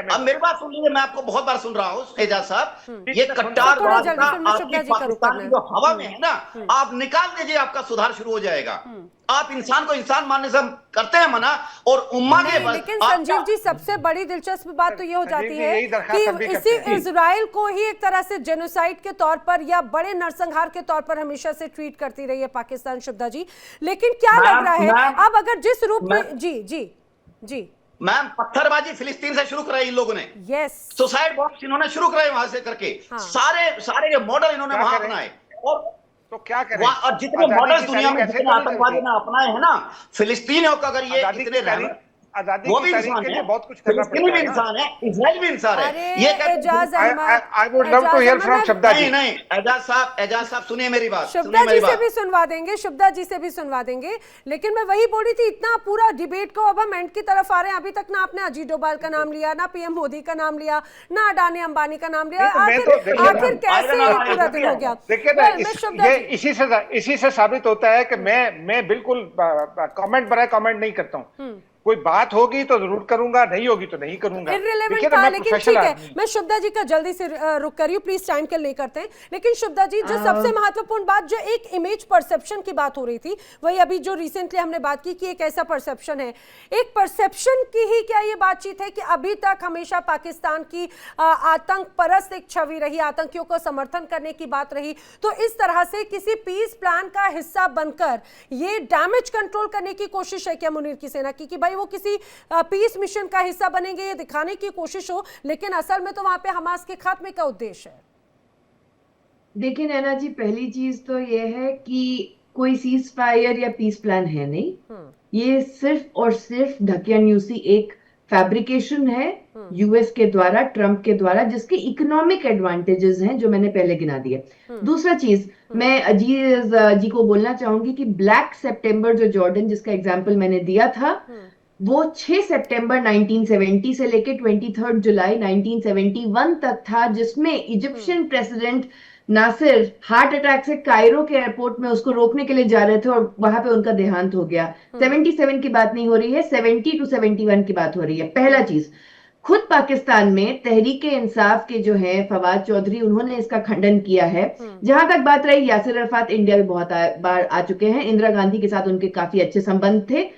अब मेरी बात सुन लीजिए, मैं आपको बहुत बार सुन रहा हूँ एजाज साहब, ये कट्टरवादिता आपकी पाकिस्तान की जो हवा में है ना, आप निकाल दीजिए, आपका सुधार शुरू हो जाएगा। आप इंसान को इंसान मानने से करते हैं मना, और उम्मा के बल। लेकिन संजीव जी, सबसे बड़ी दिलचस्प बात तो ये हो जाती है कि इसी इजराइल को ही एक तरह से जेनोसाइड के तौर पर या बड़े नरसंहार के तौर पर हमेशा से ट्रीट करती रही है पाकिस्तान, शुभदा जी। लेकिन क्या लग रहा है अब अगर जिस रूप में जी मैम, पत्थरबाजी फिलिस्तीन से शुरू कराई इन लोगों ने। यस, सुसाइड बॉम्ब इन्होंने शुरू कराए वहां से करके। सारे मॉडल इन्होंने वहां अपनाए, और तो क्या करें? और जितने मॉडल दुनिया में जितने आतंकवादी ने अपनाए हैं ना, फिलिस्तीनियों का अगर ये इतने आजादी वो की भी तारीख इंसान के लिए है, बहुत कुछ करना पड़ता है। भी इंसान है, इजराइल भी इंसान है। ये Ejaz Ahmad, I would love to hear from Shubhada जी। नहीं, एजाज साहब सुनिए मेरी बात। शुभदा जी से भी सुनवा देंगे, लेकिन मैं वही बोल रही थी, इतना पूरा डिबेट को अब हम एंड की तरफ आ रहे हैं। अभी तक ना आपने अजीत डोभाल का नाम लिया, ना पीएम मोदी का नाम लिया, ना अडानी अंबानी का नाम लिया। आखिर कैसे पूरा दिन हो गया? देखिए, इसी से साबित होता है कि मैं बिल्कुल कमेंट नहीं करता हूँ। कोई बात होगी तो जरूर करूंगा, नहीं होगी तो नहीं करूंगा। इररिलेवेंट था, लेकिन ठीक है, मैं शुभदा जी का जल्दी से रुक करिए प्लीज, टाइम के लिए करते हैं। लेकिन शुभदा जी, जो सबसे महत्वपूर्ण बात, जो एक इमेज परसेप्शन की बात हो रही थी, वही अभी जो रिसेंटली हमने बात की कि एक ऐसा परसेप्शन है, एक परसेप्शन की ही क्या ये बातचीत है कि अभी तक हमेशा पाकिस्तान की आतंक परस्त एक छवि रही, आतंकियों को समर्थन करने की बात रही, तो इस तरह से किसी पीस प्लान का हिस्सा बनकर ये डैमेज कंट्रोल करने की कोशिश है क्या मुनीर की सेना की, कि भाई वो किसी पीस मिशन का हिस्सा बनेंगे, ये दिखाने की कोशिश हो, लेकिन असल में तो वहां पे हमास के खात्मे का उद्देश्य है? देखिए नैना जी, पहली चीज तो ये है कि कोई सीज फायर या पीस प्लान है नहीं। ये सिर्फ और सिर्फ ढकियान्यूसी एक फैब्रिकेशन है यूएस के द्वारा, ट्रंप के द्वारा, जिसके इकोनॉमिक एडवांटेजेस हैं जो मैंने पहले गिना दिए। दूसरा चीज, मैं अजीज जी को बोलना चाहूंगी कि ब्लैक सितंबर जो जॉर्डन जिसका एग्जांपल मैंने दिया था, वो 6 सितंबर 1970 से लेके 23 जुलाई 1971 तक था, जिसमें Egyptian president Nasser heart attack से कायरो के एयरपोर्ट में उसको रोकने के लिए जा रहे थे और वहां पे उनका देहांत हो गया। 77 की बात नहीं हो रही है, 70 to 71 की बात हो रही है। पहला चीज, खुद पाकिस्तान में तहरीके इंसाफ के जो है फवाद चौधरी, उन्होंने इसका खंडन किया है। जहां तक बात रही, यासिर अरफात इंडिया में बहुत बार आ चुके हैं, इंदिरा गांधी के साथ उनके काफी अच्छे संबंध थे।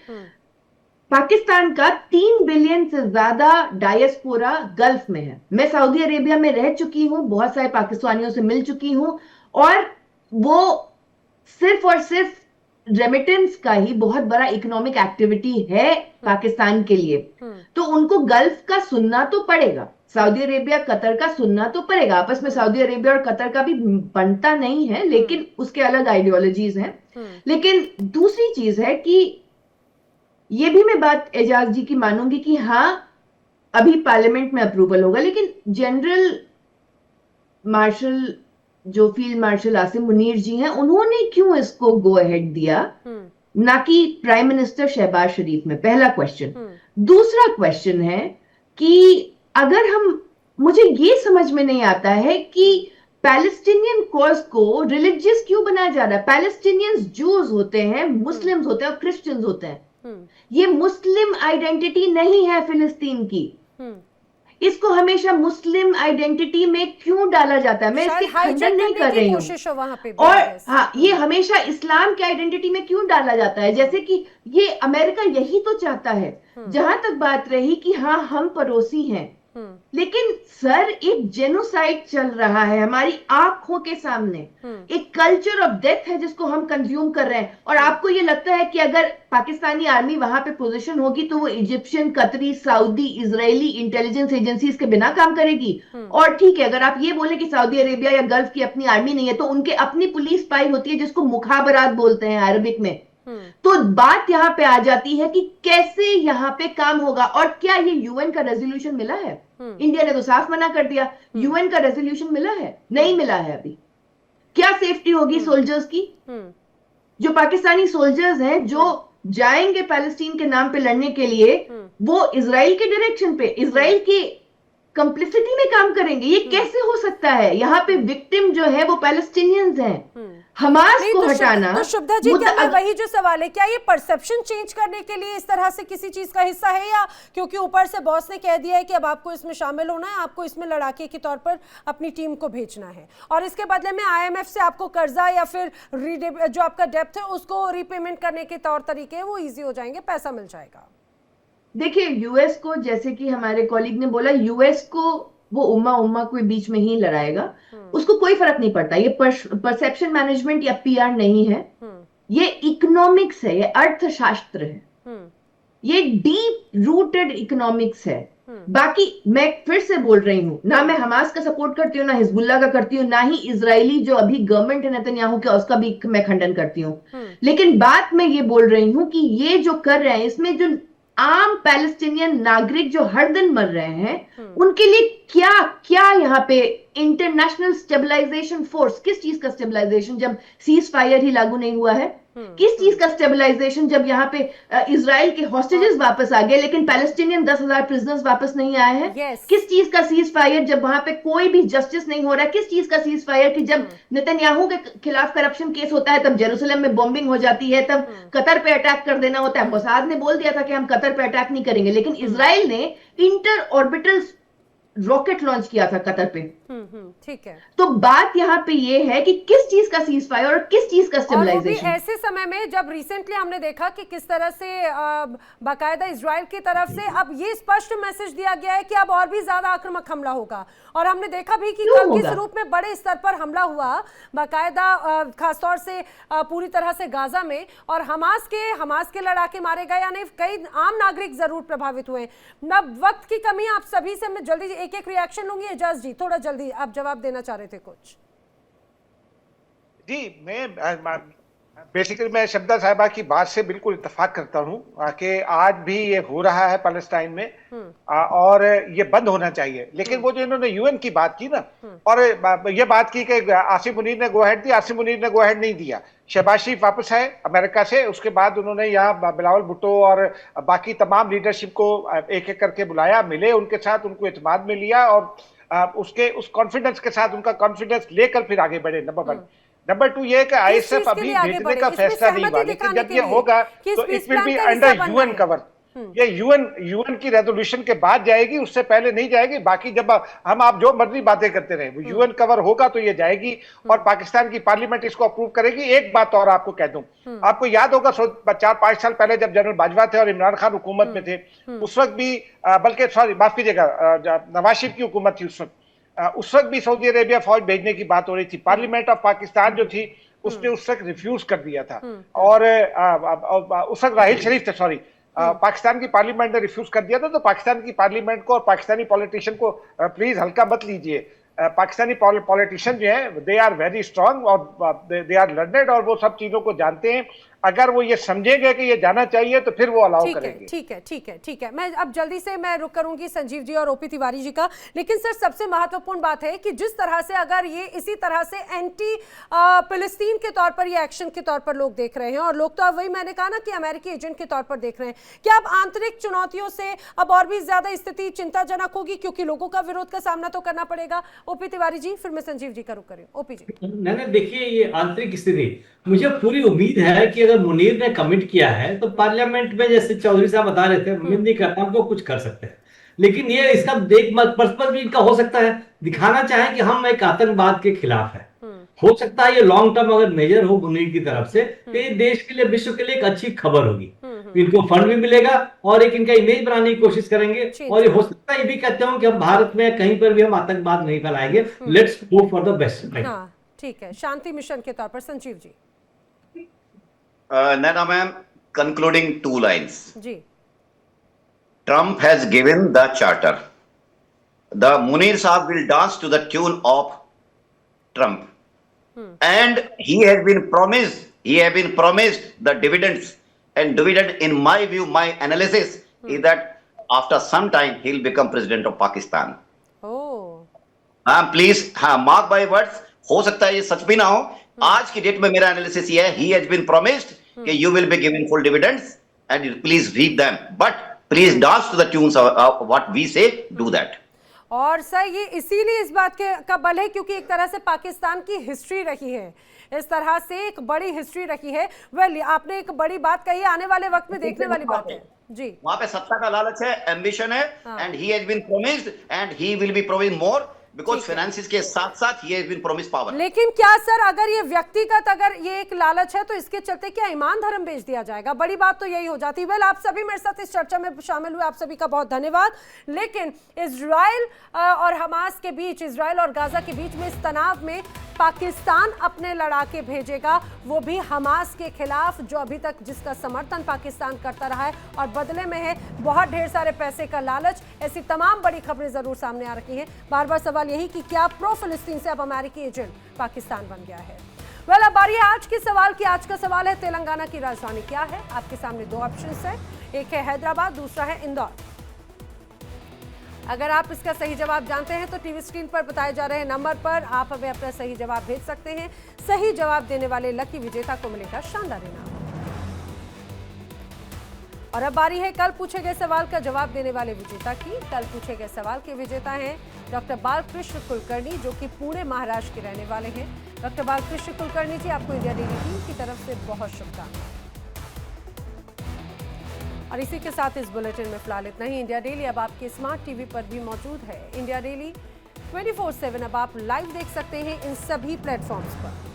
पाकिस्तान का 3 बिलियन से ज्यादा डायस्पोरा गल्फ में है। मैं सऊदी अरेबिया में रह चुकी हूं, बहुत सारे पाकिस्तानियों से मिल चुकी हूं, और वो सिर्फ और सिर्फ रेमिटेंस का ही बहुत बड़ा इकोनॉमिक एक्टिविटी है पाकिस्तान के लिए। तो उनको गल्फ का सुनना तो पड़ेगा, सऊदी अरेबिया कतर का सुनना तो पड़ेगा। आपस में सऊदी अरेबिया और कतर का भी बनता नहीं है, लेकिन उसके अलग आइडियोलॉजीज हैं। लेकिन दूसरी चीज है कि ये भी मैं बात एजाज जी की मानूंगी कि हाँ, अभी पार्लियामेंट में अप्रूवल होगा, लेकिन जनरल मार्शल जो फील्ड मार्शल आसिम मुनीर जी हैं, उन्होंने क्यों इसको गो अहेड दिया, ना कि प्राइम मिनिस्टर शहबाज शरीफ में? पहला क्वेश्चन। दूसरा क्वेश्चन है कि अगर मुझे ये समझ में नहीं आता है कि पैलेस्टीनियन कॉज को रिलीजियस क्यों बनाया जा रहा है? पैलेस्टीनियंस जूस होते हैं, मुस्लिम्स होते हैं और क्रिश्चियंस होते हैं। ये मुस्लिम आइडेंटिटी नहीं है फिलिस्तीन की। इसको हमेशा मुस्लिम आइडेंटिटी में क्यों डाला जाता है? मैं इसकी खंडन नहीं कर रही हूँ। और हाँ, ये हमेशा इस्लाम की आइडेंटिटी में क्यों डाला जाता है? जैसे कि ये अमेरिका यही तो चाहता है। जहां तक बात रही कि हाँ हम पड़ोसी हैं, लेकिन सर एक जेनोसाइड चल रहा है हमारी आंखों के सामने। एक कल्चर ऑफ डेथ है जिसको हम कंज्यूम कर रहे हैं। और आपको ये लगता है कि अगर पाकिस्तानी आर्मी वहां पे पोजीशन होगी तो वो इजिप्शियन, कतरी, सऊदी, इजरायली इंटेलिजेंस एजेंसीज के बिना काम करेगी? और ठीक है, अगर आप ये बोले कि सऊदी अरेबिया या गल्फ की अपनी आर्मी नहीं है, तो उनके अपनी पुलिस पाई होती है जिसको मुखाबरात बोलते हैं अरबिक में। तो बात यहां पे आ जाती है कि कैसे यहां पे काम होगा। और क्या ये यूएन का रेजोल्यूशन मिला है? इंडिया ने तो साफ मना कर दिया। यूएन का रेजोल्यूशन मिला है? नहीं मिला है अभी। क्या सेफ्टी होगी सोल्जर्स की? जो पाकिस्तानी सोल्जर्स हैं जो जाएंगे पैलेस्टीन के नाम पे लड़ने के लिए, वो इजराइल के डायरेक्शन पे, इजराइल की कंप्लिसिटी में काम करेंगे? ये कैसे हो सकता है? यहाँ पे विक्टिम जो है वो पैलेस्टीनियंस हैं। हमास को हटाना। तो शुभदा जी, क्या वही जो सवाल है, क्या ये परसेप्शन चेंज करने के लिए इस तरह से किसी चीज का हिस्सा है, या क्योंकि ऊपर से बॉस ने कह दिया है कि अब आपको इसमें शामिल होना है, आपको इसमें लड़ाके के तौर पर अपनी टीम को भेजना है, और इसके बदले में आईएमएफ से आपको कर्जा या फिर जो आपका डेप्थ है उसको रीपेमेंट करने के तौर तरीके वो ईजी हो जाएंगे, पैसा मिल जाएगा? देखिए, यूएस को, जैसे कि हमारे कॉलीग ने बोला, यूएस को वो उम्मा कोई बीच में ही लड़ाएगा, उसको कोई फर्क नहीं पड़ता। ये परसेप्शन मैनेजमेंट या पीआर नहीं है, ये इकोनॉमिक्स है, ये अर्थशास्त्र है, ये डीप रूटेड इकोनॉमिक्स है। बाकी मैं फिर से बोल रही हूं, ना मैं हमास का सपोर्ट करती हूँ, ना हिजबुल्लाह का करती हूँ, ना ही इजरायली जो अभी गवर्नमेंट है नेतन्याहू का, उसका भी मैं खंडन करती हूँ। लेकिन बात मैं ये बोल रही हूं कि ये जो कर रहे हैं, इसमें जो आम पैलेस्टीनियन नागरिक जो हर दिन मर रहे हैं, उनके लिए क्या क्या यहाँ पे इंटरनेशनल स्टेबलाइजेशन फोर्स? किस चीज का स्टेबलाइजेशन जब सीज फायर ही लागू नहीं हुआ है? किस चीज का स्टेबलाइजेशन जब यहाँ पे इजराइल के हॉस्टेजेस वापस आ गए लेकिन पैलेस्टीनियन 10,000 प्रिजनर्स वापस नहीं आए हैं? किस चीज का सीज फायर जब वहां पे कोई भी जस्टिस नहीं हो रहा है? किस चीज का सीज फायर कि जब नेतन्याहू के खिलाफ करप्शन केस होता है तब जेरूसलम में बॉम्बिंग हो जाती है, तब कतर पे अटैक कर देना होता है? मोसाद ने बोल दिया था कि हम कतर पे अटैक नहीं करेंगे, लेकिन इजराइल ने इंटर ऑर्बिटल रॉकेट लॉन्च किया था कतर पे। ठीक है। तो बात यहाँ पे ये है कि किस चीज का सीज फायर और किस चीज का स्टेबलाइजेशन। ऐसे समय में जब रिसेंटली हमने देखा कि किस तरह से बाकायदा इजराइल की तरफ से अब ये स्पष्ट मैसेज दिया गया है कि अब और भी ज्यादा आक्रामक हमला होगा, और हमने देखा भी कि किस रूप में बड़े स्तर पर हमला हुआ बाकायदा, खासतौर से पूरी तरह से गाजा में, और हमास के लड़ाके मारे गए, यानी कई आम नागरिक जरूर प्रभावित हुए। अब वक्त की कमी, आप सभी से मैं जल्दी एक एक रिएक्शन लूंगी। एजाज जी, थोड़ा जल्दी आप जवाब देना चाह रहे थे कुछ। जी, बेसिकली मैं शब्दा साहिबा की बात से बिल्कुल इत्तेफाक करता हूं कि आज भी ये हो रहा है पैलेस्टाइन में, और ये बंद होना चाहिए। लेकिन वो जो इन्होंने यूएन की बात की ना, और ये बात की कि आसिम मुनीर ने गो अहेड दिया, आसिम मुनीर ने गो अहेड नहीं दिया। शहबाज शरीफ वापस आए अमेरिका से, उसके बाद उन्होंने यहाँ बिलावल भुट्टो और बाकी तमाम लीडरशिप को एक एक करके बुलाया, मिले उनके साथ, उनको इत्मीनान में लिया, और उस कॉन्फिडेंस के साथ, उनका कॉन्फिडेंस लेकर फिर आगे बढ़े। नंबर 1। नंबर 2 ये कि आईएसएफ अभी भेजने का फैसला नहीं हुआ, लेकिन जब ये होगा तो it will be under UN cover. ये यूएन की रेजोल्यूशन के बाद जाएगी, उससे पहले नहीं जाएगी। बाकी जब आप जो मर्जी बातें करते रहे, वो यूएन कवर होगा तो ये जाएगी, और पाकिस्तान की पार्लियामेंट इसको अप्रूव करेगी। एक बात और आपको कह दूं, आपको याद होगा 4-5 साल पहले जब जनरल बाजवा थे और इमरान खान हुकूमत में थे, उस वक्त भी बल्कि सॉरी माफ कीजिएगा, नवाज शरीफ की हुकूमत थी उस वक्त भी सऊदी अरेबिया फौज भेजने की बात हो रही थी। पार्लियामेंट ऑफ पाकिस्तान जो थी उसने उस वक्त रिफ्यूज कर दिया था, और उस वक्त राहिल शरीफ थे, सॉरी, पाकिस्तान की पार्लियामेंट ने रिफ्यूज कर दिया था। तो पाकिस्तान की पार्लियामेंट को और पाकिस्तानी पॉलिटिशियन को प्लीज हल्का मत लीजिए। पाकिस्तानी पॉलिटिशियन जो है दे आर वेरी स्ट्रांग और दे आर लर्नेड, और वो सब चीजों को जानते हैं। अगर वो ये समझेंगे कि ये जाना चाहिए तो फिर वो अलाउ करेंगे। ठीक है। मैं अब जल्दी से मैं रुक करूंगी संजीव जी और ओपी तिवारी जी का, लेकिन सर सबसे महत्वपूर्ण बात है कि जिस तरह से अगर ये इसी तरह से एंटी फिलिस्तीन के तौर पर ये एक्शन के तौर पर लोग देख रहे हैं, और लोग तो अब वही मैंने कहा ना कि अमेरिकी एजेंट के तौर पर देख रहे हैं, क्या अब आंतरिक चुनौतियों से अब और भी ज्यादा स्थिति चिंताजनक होगी, क्योंकि लोगों का विरोध का सामना तो करना पड़ेगा? ओपी तिवारी जी, फिर मैं संजीव जी का रुक करूँ। ओपी जी। नहीं, देखिए ये आंतरिक स्थिति, मुझे पूरी उम्मीद है कि अगर मुनीर ने कमिट किया है तो पार्लियामेंट में, जैसे चौधरी साहब बता रहे थे, उम्मीद नहीं करता हम कुछ कर सकते हैं, लेकिन ये इसका देख पर्पस भी इनका हो सकता है, दिखाना चाहे कि हम एक आतंकवाद के खिलाफ है। हो सकता है ये लॉन्ग टर्म अगर मेजर हो मुनीर की तरफ से तो ये देश के लिए, विश्व के लिए एक अच्छी खबर होगी। इनको फंड भी मिलेगा और एक इनका इमेज बनाने की कोशिश करेंगे, और ये हो सकता है ये भी कहते हो कि हम भारत में कहीं पर भी हम आतंकवाद नहीं फैलाएंगे। Let's hope for the best. ठीक है, शांति मिशन के तौर पर Sanjeev ji. Nana ma'am, concluding 2 lines. Ji. Trump has given the charter. The Munir Saab will dance to the tune of Trump. And he has been promised the dividends. And dividend, in my view, my analysis is that after some time he'll become president of Pakistan. Oh. Please, mark my words. हो सकता है ये सच भी ना हो। आज की date में मेरा एनालिसिस ये है, he has been promised कि you will be given full dividends and you please reap them, but please dance to the tunes of what we say, do that. और सर ये इसीलिए इस बात के का बल है क्योंकि एक तरह से पाकिस्तान की हिस्ट्री रही है, इस तरह से एक बड़ी हिस्ट्री रही है। वेल, आपने एक बड़ी बात कही, आने वाले वक्त में देखने वाली बात है जी। वहां पे सत्ता का लालच है, एम्बिशन है, and he has been promised and he will be promised more. Because finances के साथ साथ ये बीन प्रॉमिस पावर। लेकिन क्या सर, अगर ये व्यक्तिगत अगर ये एक लालच है तो इसके चलते क्या ईमान धर्म बेच दिया जाएगा? बड़ी बात तो यही हो जाती है। वेल, आप सभी मेरे साथ इस चर्चा में शामिल हुए, आप सभी का बहुत धन्यवाद। लेकिन इजराइल और हमास के बीच, इजराइल और गाजा के बीच में इस तनाव में पाकिस्तान अपने लड़ाके भेजेगा, वो भी हमास के खिलाफ, जो अभी तक जिसका समर्थन पाकिस्तान करता रहा है, और बदले में है बहुत ढेर सारे पैसे का लालच। ऐसी तमाम बड़ी खबरें जरूर सामने आ रही हैं। बार बार सवाल यही कि क्या प्रो फिलिस्तीन से अब अमेरिकी एजेंट पाकिस्तान बन गया है? वेल, अब बारी है आज के सवाल की। आज का सवाल है, तेलंगाना की राजधानी क्या है? आपके सामने 2 ऑप्शंस है, एक है हैदराबाद, दूसरा है इंदौर। अगर आप इसका सही जवाब जानते हैं तो टीवी स्क्रीन पर बताए जा रहे नंबर पर आप हमें अपना सही जवाब भेज सकते हैं। सही जवाब देने वाले लकी विजेता को मिलेगा शानदार इनाम। और अब बारी है कल पूछे गए सवाल का जवाब देने वाले विजेता की। कल पूछे गए सवाल के विजेता हैं डॉक्टर बालकृष्ण कुलकर्णी, जो कि पुणे महाराष्ट्र के रहने वाले हैं। डॉक्टर बालकृष्ण कुलकर्णी जी, आपको इंडिया डेली टीम की तरफ से बहुत शुभकामनाएं। और इसी के साथ इस बुलेटिन में फिलहाल इतना ही। इंडिया डेली अब आपके स्मार्ट टीवी पर भी मौजूद है। इंडिया डेली 24/7 अब आप लाइव देख सकते हैं इन सभी प्लेटफॉर्म्स पर।